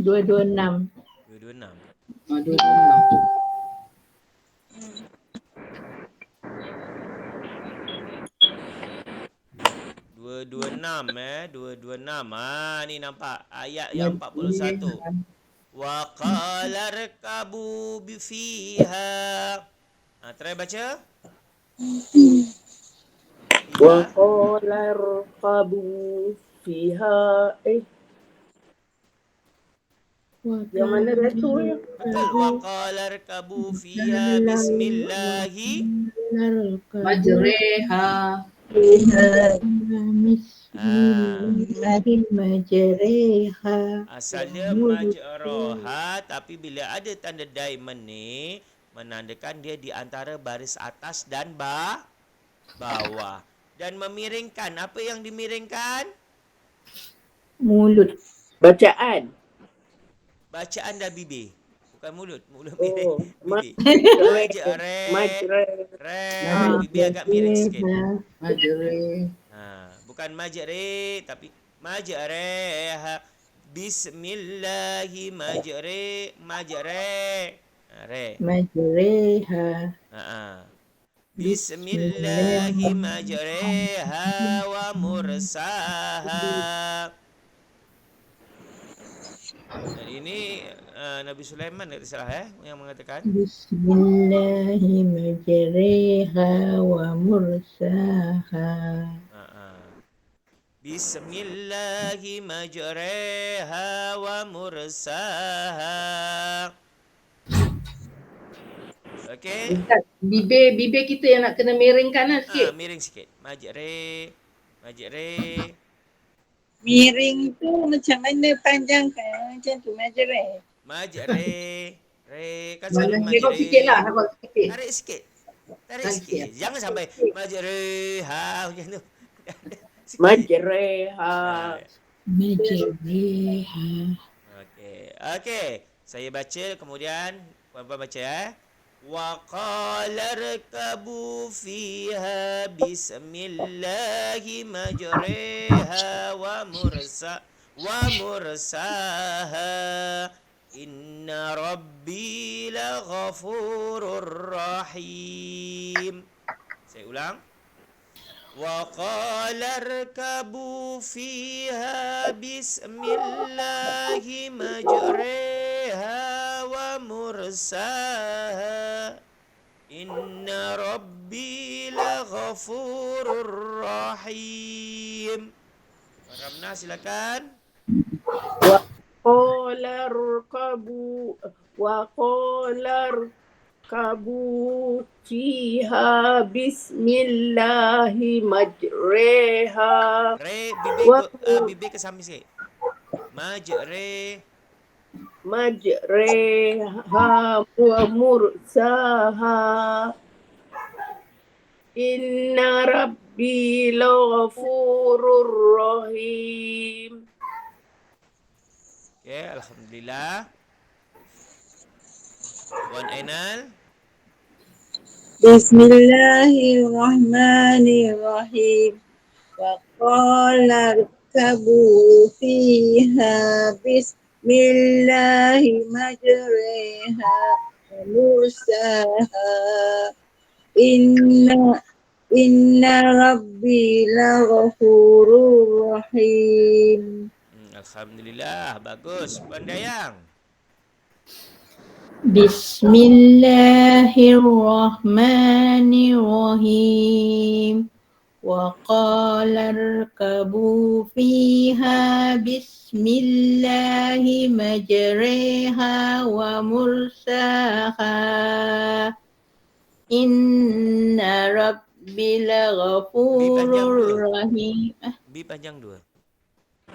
Dua enam. 226. Ni nampak ayat yang 41. Wa qala rkabu fiha. Try baca. Wa qala rkabu fiha. Yang mana dah tu ya? Betul. Wa qala rkabu fiha bismillahi Majreha. Bismillahirrahmanirrahim. Asalnya majroha, tapi bila ada tanda diamond ni menandakan dia di antara baris atas dan bawah. Dan memiringkan. Apa yang dimiringkan? Mulut. Bacaan. Bacaan dan bibir. Bukan mulut. Mulut Oh, bibir. majre. Re. Bibir agak miring sikit. Majre. Bukan majre, tapi majreha. Bismillahi majre. Re. Majreha. Bismillahi majreha wa mursaha. Dan ini Nabi Sulaiman tak salah yang mengatakan Bismillahi majreha wa mursaha. Bismillahi majreha wa mursaha. Okey. Ustaz, bibir kita yang nak kena miring kanan sikit. Miring sikit. Majre. Miring tu macam mana panjangkan? Macam tu majre. Majre. Kan Mana selalu kau sikit lah. Sikit. Tarik sikit. Jangan sampai majreha macam tu. Majreha. Majreha. Okey. Saya baca kemudian puan-puan baca wa qala rkabu fiha bismillahi majreha wa mursaha inna rabbi laghafurur rahim. Saya ulang. وقال اركبوا فيها بسم الله مجريها ومرساها إن ربي لغفور رحيم. Ramna silakan. Waqala rkabu fiha bismillahi majreha. Bibir ke samping sikit. Majreha wa mursaha inna rabbi laghafurur rahim. Okay, alhamdulillah. Wan Ainal. Bismillahirrahmanirrahim. Wa qala rkabu fiha bismillahi majreha wa mursaha inna rabbi laghafurur rahim. Alhamdulillah, bagus. Puan Dayang. Bismillahirrahmanirrahim. Wa qala irkabu fiha bismillahi majreha wa mursaha inna rabbi laghafurur rahim. Bi panjang 2.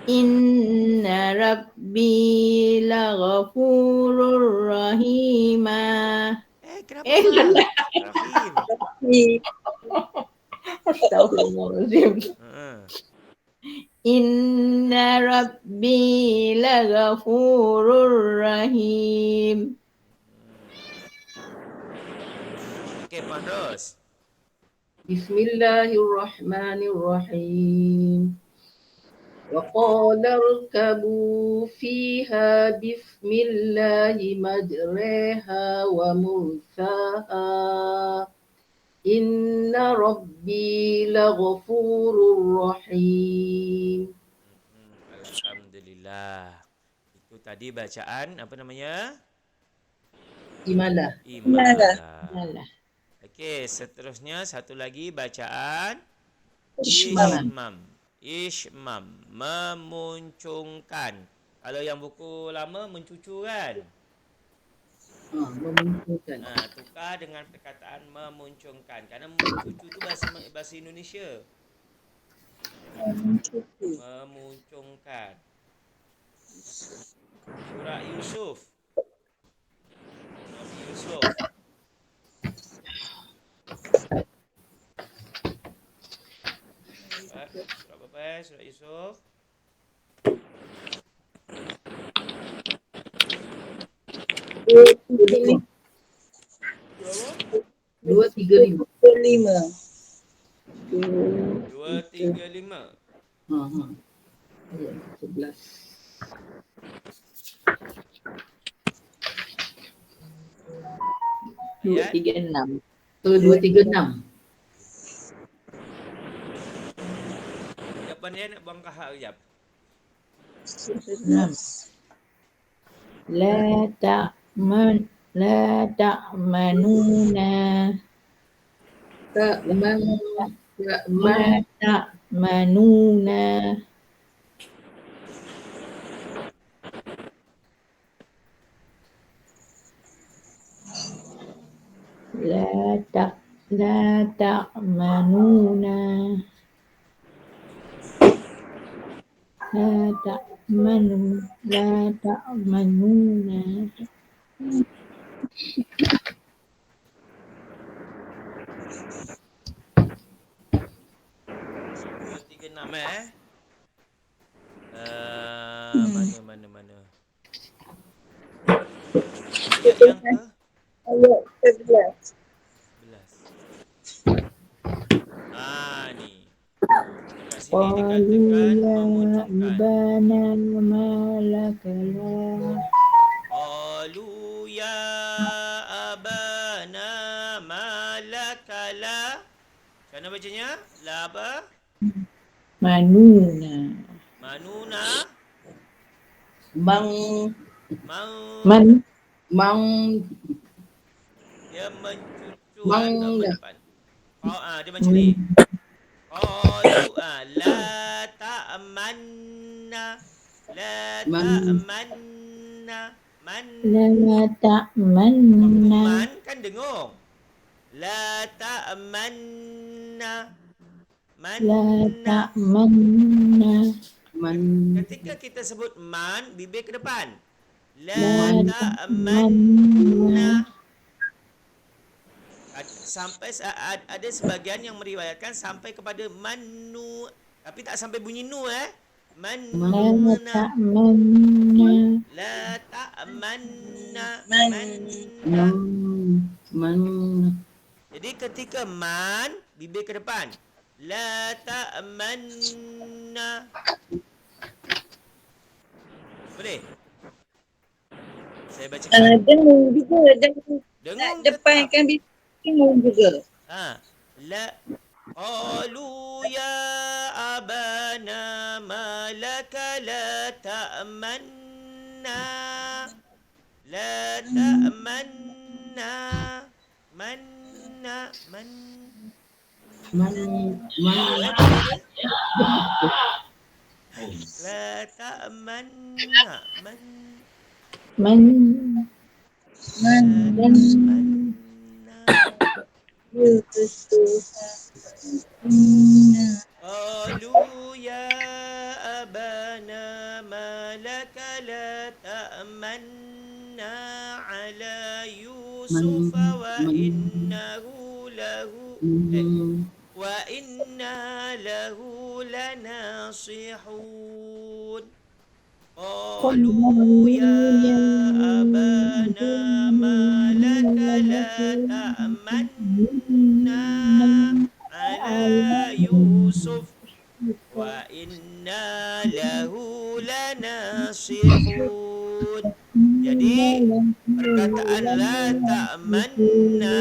Inna rabbi laghafurur rahimah. Kenapa? Rahim. Astagfirullahaladzim. Inna rabbi laghafurur rahim. Okey, Puan Ros. Bismillahirrahmanirrahim. وقال اركبوا فيها بسم الله مجريها ومرساها إن ربي لغفور رحيم. Alhamdulillah. Itu tadi bacaan apa namanya? Imalah. Okey, seterusnya satu lagi bacaan Ishmam, memuncungkan. Kalau yang buku lama mencucu kan? Memunculkan. Tukar dengan perkataan memuncungkan. Kerana mencucu tu bahasa Indonesia. Memuncungkan. Surah Yusuf. Nabi Yusuf. Surah apa? Surah Yusuf. Dua, tiga, lima. 235. Ayat 11. Ayat 236. 236. Jawapan dia nak buang kahak kejap. La ta'manuna. La ta'manuna. La ta'manuna. La ta'manuna. 236 Mana. Ayat yang ke? Ayat 11. 11. Ni. Kat sini dikatakan memuncungkan. Ibana malakala. Qalu ya abana malakala. Macam mana bacanya? La apa? Manuna. Dia mencucu depan. Dia macam ni. Qalu la ta'manna. La ta'manna. Man kan dengung. La ta'manna. Ketika kita sebut man, bibir ke depan. La ta'manna. Sampai ada sebahagian yang meriwayatkan sampai kepada manu, tapi tak sampai bunyi nu manna. La ta'manna. Jadi ketika man, bibir ke depan. La ta'manna. Boleh? Saya bacakan. Dengung juga. Dengung Depan kan dengung juga. La qalu ya abana malaka la ta'manna. La ta'manna. La ta'manna. Qalu ya abana malaka la ta'manna ala Yusuf wa innahu lahu lanasihun. Qalu ya abana malaka la ta'manna ala Yusuf wa inna lahu lanasihun. Jadi perkataan la ta'manna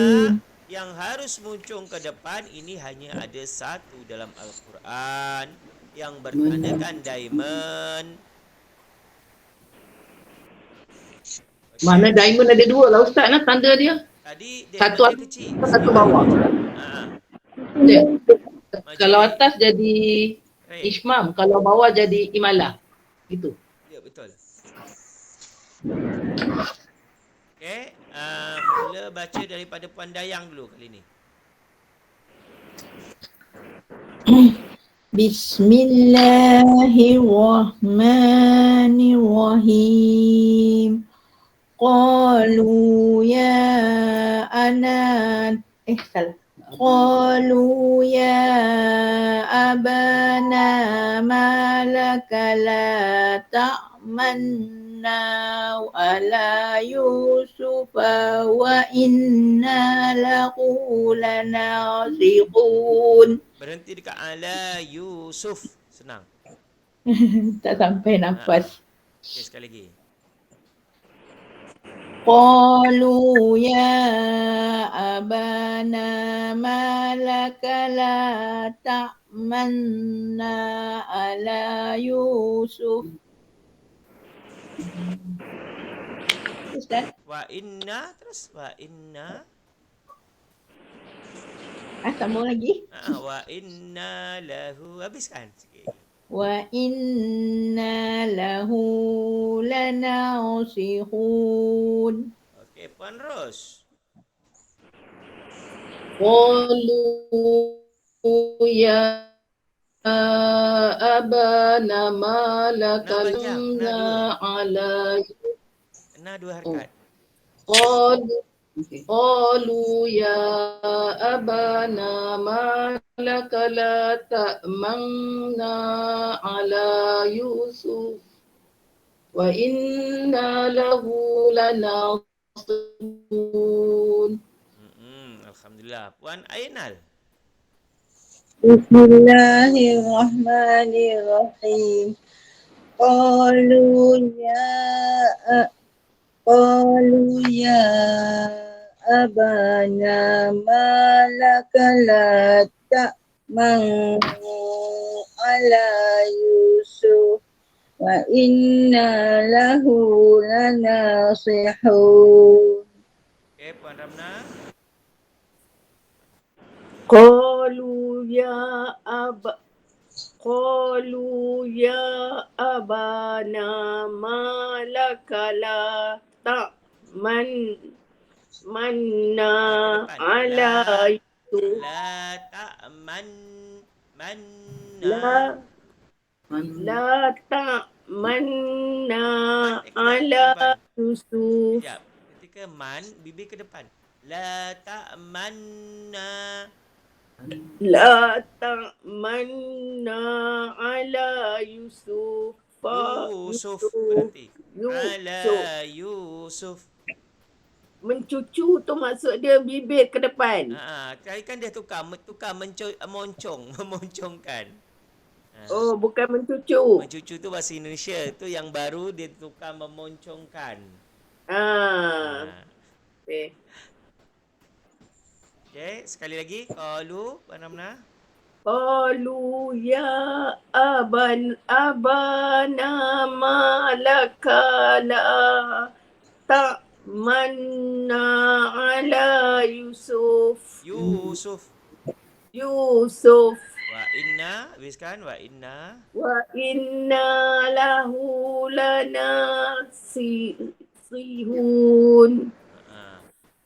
yang harus muncul ke depan ini hanya ada satu dalam Al-Quran yang bertandakan diamond. Mana diamond ada dua lah Ustaz lah tanda dia. Tadi Satu diamond atas, dia kecil. satu bawah. Kalau atas jadi Ishmam, kalau bawah jadi Imala. Itu. Ya, betul. Okey, baca daripada Puan Dayang dulu kali ni. Bismillahirrahmanirrahim. Qalu ya salah. Qalu ya abana malaka la ta'manna ala Yusufa wa inna lahu lanasihun. Berhenti dekat ala Yusuf. Senang. Tak sampai nafas. Okay, sekali lagi. Qalu ya abana malaka la ta'manna ala Yusuf. Ustaz? Wa inna terus wa inna. Sambung lagi. Wa inna lahu. Habiskan sikit. Wa inna lahu lanasihun. Okey, Puan Ros. Qalu ya abana malaka lamna ala Kena 2 harakat. Qalu ya abana malaka la ta'manna ala Yusuf wa inna lahu lanasihun. Alhamdulillah. Puan Ainal. Bismillahirrahmanirrahim. Qalu ya abana malaka la ta'man ala Yusuf wa inna lahu lanasihun. Okey, Puan Ramna. Qalu ya abana malaka la ta'manna ala Yusuf. La ta'man La ta'manna ala Yusuf. Sekejap. Ketika man, bibir ke depan. La ta'manna. La ta'manna ala Yusuf. Yusuf. Berhenti. Ala Yusuf. Mencucu tu maksud dia bibir ke depan. Tadi kan dia tukar memoncongkan. Oh, bukan mencucu. Mencucu tu bahasa Indonesia. Tu yang baru dia tukar memoncongkan. Okay. Okay, sekali lagi. Qalu, Puan Ramna. Qalu ya abana malaka la ta'manna ala Yusuf. Yusuf. Wa inna, habiskan. Wa inna Lahu lanasihun.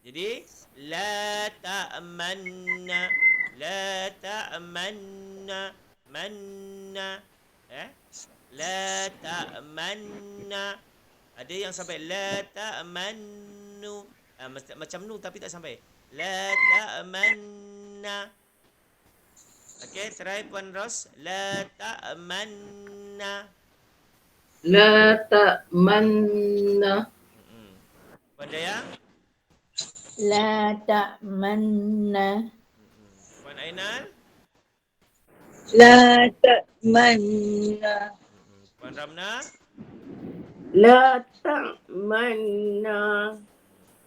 Jadi la ta'manna manna la ta'manna. Ada yang sampai la ta'mannu, macam nu tapi tak sampai. La ta'manna. Okey, try Puan Ros. La ta'manna. La ta'manna. Puan Dayang. La ta'manna. Puan Ainal. La ta'manna. Puan Ramna. La ta'manna.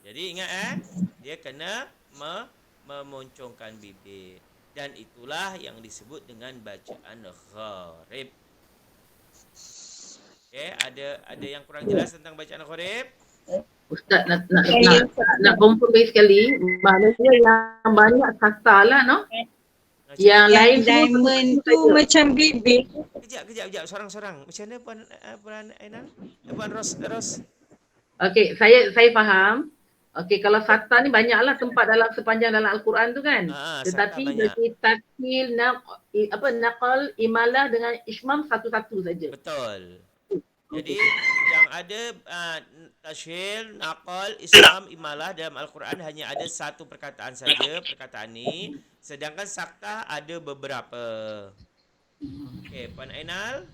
Jadi ingat dia kena memoncongkan bibir. Dan itulah yang disebut dengan bacaan gharib. Okey, ada yang kurang jelas tentang bacaan gharib? Ustaz nak confirm lagi sekali. Maknanya yang banyak kata lah, no? Yang lain diamond tu macam bibir. Kejap. Sorang-sorang. Macam mana Puan Ainal? Puan Ros. Okey, saya faham. Okey, kalau sata ni banyaklah tempat dalam sepanjang dalam Al-Quran tu kan. Sata Tetapi banyak. dari tatkil, naqal, imalah dengan ismam satu-satu saja. Betul. Jadi yang ada tashhil, naqal, ismam, imalah dalam Al-Quran hanya ada satu perkataan saja, perkataan ni. Sedangkan saktah ada beberapa. Okey, Puan Ainal?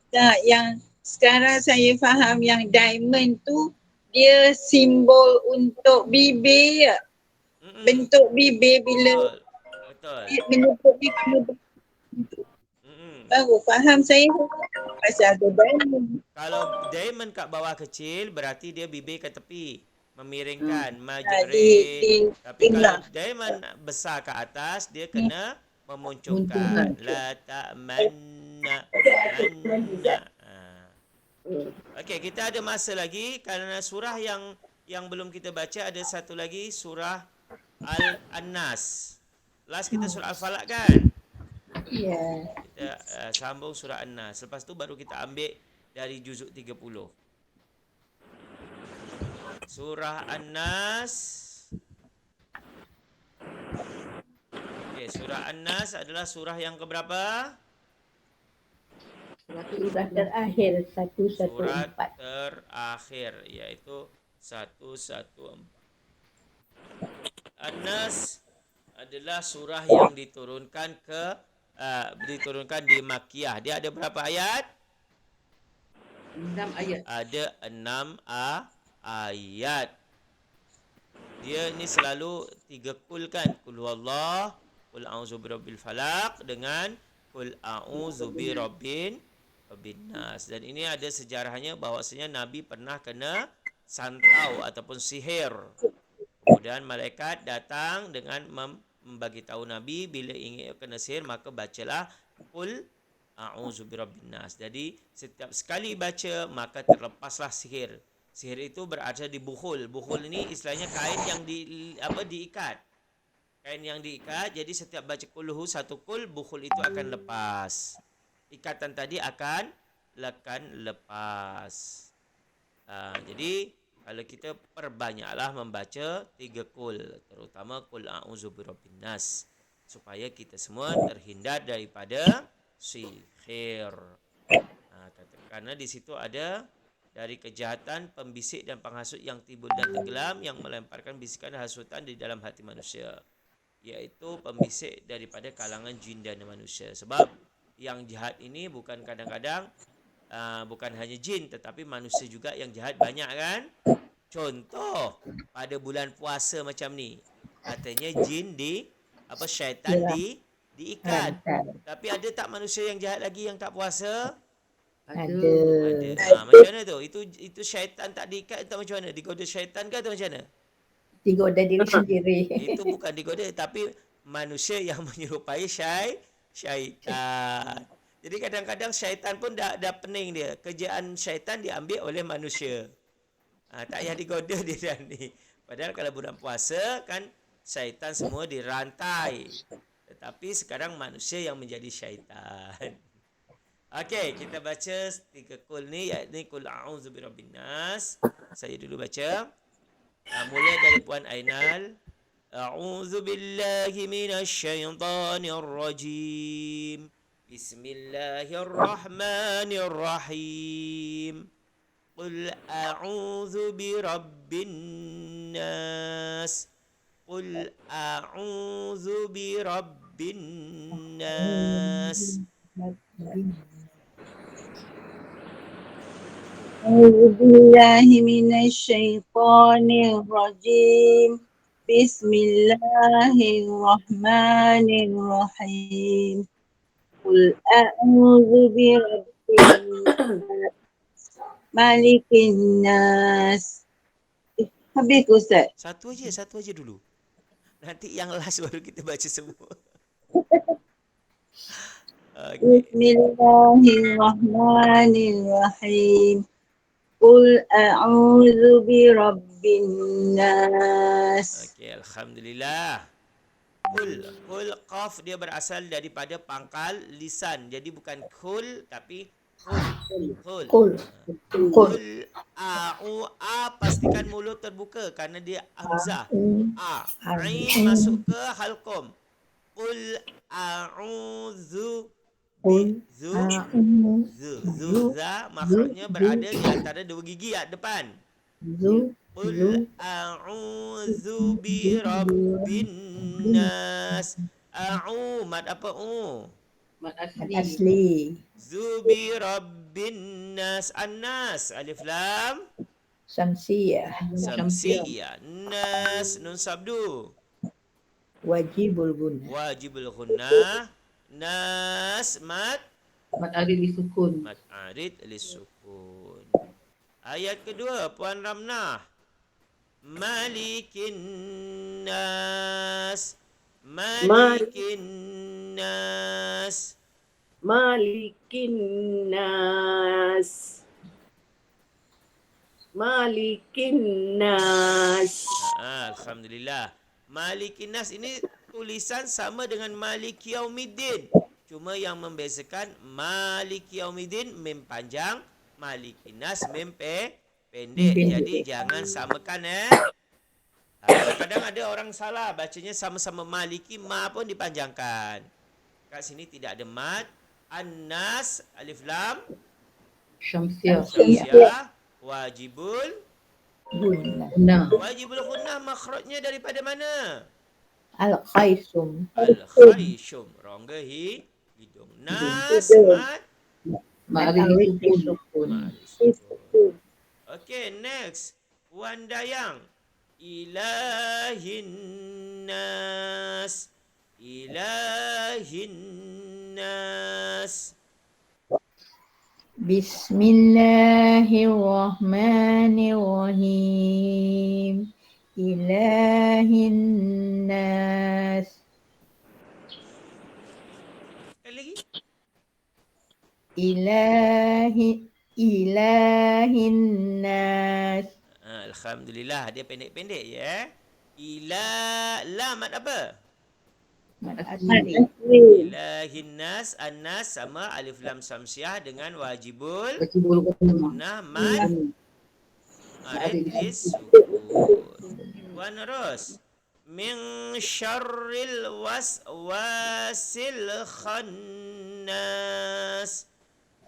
Tak, yang sekarang saya faham yang diamond tu dia simbol untuk bibir. Bentuk bibir bila Betul. menyebut baru faham saya pasal ada diamond. Kalau diamond kat bawah kecil berarti dia bibir ke tepi, memiringkan, Di majrin. Tapi kalau tengah. diamond besar ke atas dia kena memuncungkan. La ta'manna manna. Okey, kita ada masa lagi kerana surah yang belum kita baca ada satu lagi surah Al-Nas. Last kita surah Al-Falaq kan? Ya. Kita sambung surah An-Nas. Lepas tu baru kita ambil dari juzuk 30. Surah An-Nas. Okey, surah An-Nas adalah surah yang keberapa? Surah terakhir 114. Surat terakhir iaitu 114. An-Nas adalah surah yang diturunkan di Makkiyah. Dia ada berapa ayat? 6 ayat. Ada 6 ayat. Dia ni selalu 3 kul kan? Kul huwallah, kul a'udzu birabbil falaq dengan kul a'udzu birabbin nas. Dan ini ada sejarahnya bahawasanya Nabi pernah kena santau ataupun sihir. Kemudian malaikat datang dengan membagi tahu Nabi bila ingin kena sihir maka bacalah qul a'udzu birabbin nas. Jadi setiap sekali baca maka terlepaslah sihir. Sihir itu berada di bukhul. Bukhul ini istilahnya kain yang diikat. Kain yang diikat, jadi setiap baca kulhu satu kul, bukhul itu akan lepas. Ikatan tadi akan lepas. Jadi kalau kita perbanyaklah membaca 3 kul, terutama kul a'udzu birabbin nas, supaya kita semua terhindar daripada sihir. Karena di situ ada dari kejahatan pembisik dan penghasut yang timbul dan tenggelam yang melemparkan bisikan dan hasutan di dalam hati manusia, iaitu pembisik daripada kalangan jin dan manusia. Sebab yang jahat ini bukan kadang-kadang bukan hanya jin tetapi manusia juga yang jahat banyak kan. Contoh pada bulan puasa macam ni, katanya jin syaitan diikat. Tapi ada tak manusia yang jahat lagi yang tak puasa? Ada. Macam mana tu? Itu syaitan tak diikat atau macam mana? Digoda syaitan ke atau macam mana? Digoda diri sendiri. Itu bukan digoda tapi manusia yang menyerupai syaitan. Jadi kadang-kadang syaitan pun dah pening dia. Kerjaan syaitan diambil oleh manusia. Tak payah digoda dia dah ni. Padahal kalau bulan puasa kan syaitan semua dirantai. Tetapi sekarang manusia yang menjadi syaitan. Okey, kita baca 3 kul ni, iaitu kul a'udzu birabbin nas. Saya dulu baca. Mula dari Puan Ainal. A'udzu billahi minasyaitonir rajim. Bismillahirrahmanirrahim. Qul a'udzu birabbin nas. Qul a'udzu birabbin nas. أعوذ بالله من الشيطان الرجيم بسم الله الرحمن الرحيم قل أعوذ برب الناس مالك الناس. Habis ke Ustaz? Satu aja dulu. Nanti yang last baru kita baca semua. Okay. Bismillahirrahmanirrahim. Qul a'udzu birabbin nas. Okey, alhamdulillah. Kul qaf dia berasal daripada pangkal lisan. Jadi bukan kul tapi Qul. Qul. Qul. Qul pastikan mulut terbuka kerana dia hamzah. Ain masuk ke halqum. Qul a'udzu Qul za makhrajnya berada di antara dua gigi depan. Qul a'udzu bi rabbin nas. Mad apa Mat asli. asli. Zubi rabbin nas. An-nas alif lam Samsiyah. samsiyah. Nas nun sabdu. Wajibul guna. Wajibul ghunnah. Nas mad Mat arid disukun. mad arid lisukun. Ayat kedua Puan Ramnah. Malikin nas. Malikin nas. Malikin nas. Malikin nas. Alhamdulillah. Malikin nas ini tulisan sama dengan Malik Yaumiddin. Cuma yang membezakan Malik Yaumiddin mem panjang, Malikin nas mem pendek. Jadi jangan samakan kadang-kadang ada orang salah bacanya sama-sama Maliki, ma pun dipanjangkan. Kat sini tidak ada mad. An-nas alif lam Syamsiah. syamsiah wajibul Guna. Nah. wajibul ghunnah makhrajnya daripada mana? Al-Khaisum. Al-khaishum rongga hidung. Nas mad Mat arid disukun. Okay, next. Puan Dayang. Ilahin nas. Ilahin nas. Bismillahirrahmanirrahim. Ilahin nas. Sekali lagi. Ilahin nas. Alhamdulillah, dia pendek-pendek ya. Lam apa? Mad asli. Ilahin nas. An-nas sama alif lam samsiah dengan wajibul Wajibul ghunnah. ghunnah mad arid disukun. Puan Ros. Min syarril waswasil khannas.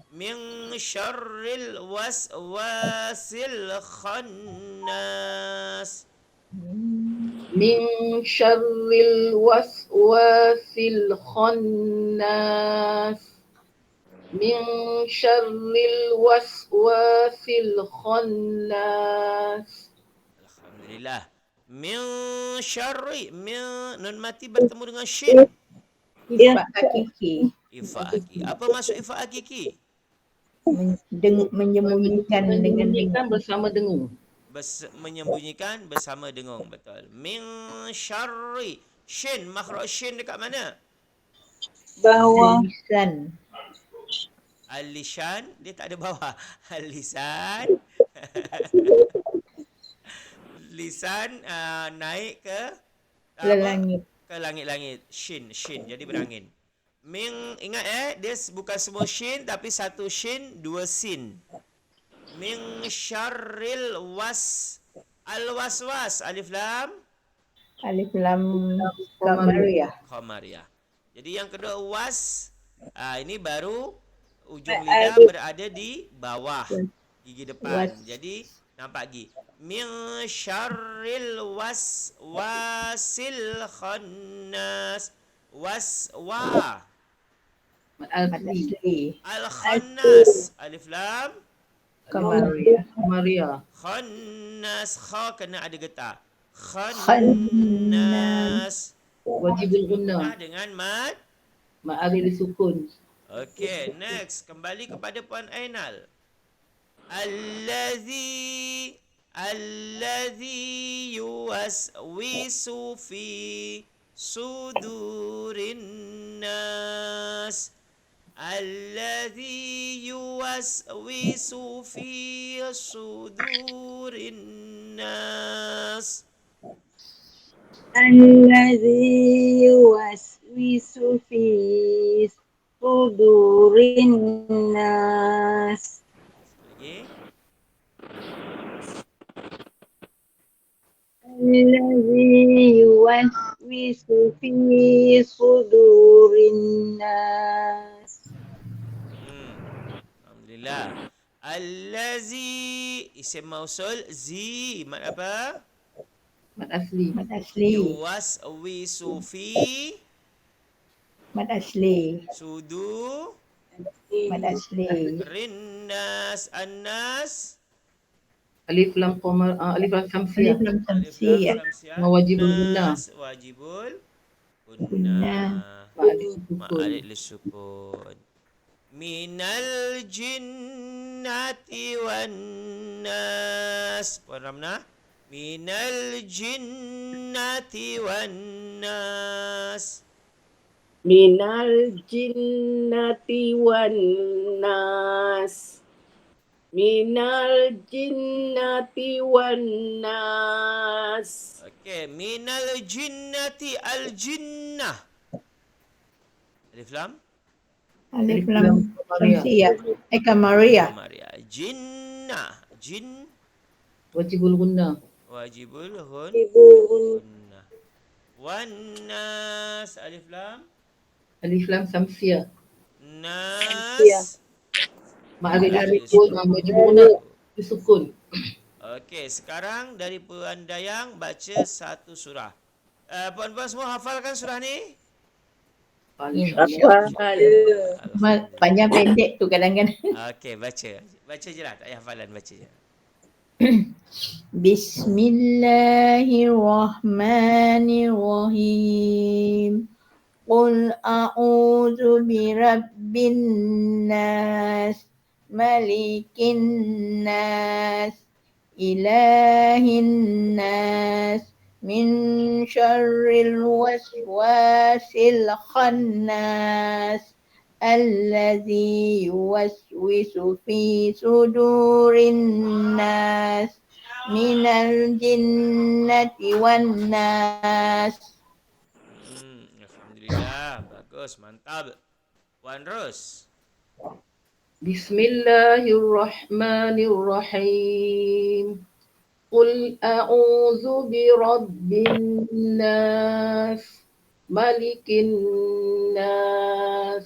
Min syarril waswasil khannas. Min syarril waswasil khannas. Min syarril waswasil khannas. Alhamdulillah. Min syarri. Min nun mati bertemu dengan syin. Ifa hakiki. Ifa hakiki. Apa maksud ifa hakiki? Menyembunyikan dengan Menyembunyikan bersama dengung. Menyembunyikan bersama dengung. Betul. Min syarri. Shin. Makhraj shin dekat mana? Bawah. lisan. Al-lisan. Dia tak ada bawah. Al-lisan. Lisan naik ke Langit. ke langit-langit. Shin. Jadi berangin. Ingat dia bukan semua shin tapi satu shin, dua sin. Min syarril al-waswas alif lam Alif lam qamariyah. qamariyah. Jadi yang kedua ini baru ujung lidah berada di bawah gigi depan. Jadi nampak gigi. Min syarril waswasil khannas. Mat asli. Al-khannas alif lam Qamariyah. Maria. khannas kena ada getar. Khannas Wajibul ghunnah. dengan mad. Mat arid disukun. Okey, next kembali kepada Puan Ainal. Allazi yuwaswisu fi sudurin nas. Allazi yuwaswisu fi sudurin nas. Allazi yuwaswisu fi sudurin nas. Lagi. Allazi yuwaswisu fi sudurin nas. Alhamdulillah. Allazi isim mausul zi mad apa? Mat asli. Mad asli. Yuwaswisu fi Mad asli. sudu Mad asli. rinnas annas Alif lam qamar, alif lam Alif samsiyah. lam alif lam samsiyah. samsiah Wajibul gunnah. nas wajibul Gunnah. gunnah Ma'alif ma sukun. alif lisukun minal jinnati wan nas Puan Ramna minal jinnati wan nas Minal jinnati wan nas. Minal jinnati wan nas. okey minal jinnati al jinnah alif lam Alif Alif lam lam qamariyah. samsiyah. Kamaria. Maria jinnah jin Wajibul gunnah. wajibul Ibu gunnah wan nas alif lam Alif lam samsiyah. nas Ma'alif Ma'alif sukun. Wajibul gunnah. Sukun. okey sekarang dari Puan Dayang baca satu surah puan-puan semua hafalkan surah ni Alhamdulillah. Panjang pendek tu kadang-kadang. okey baca je lah tak payah hafalan baca je Bismillahirrahmanirrahim. Qul a'udzu birabbin nas, malikin nas, ilahin nas, min syarril waswasil khannas, allazi yuwaswisu fi sudurin nas, minal jinnati wan nas. Alhamdulillah bagus mantap Puan Ros Bismillahirrahmanirrahim. Qul a'udzu birabbin nas, malikin nas,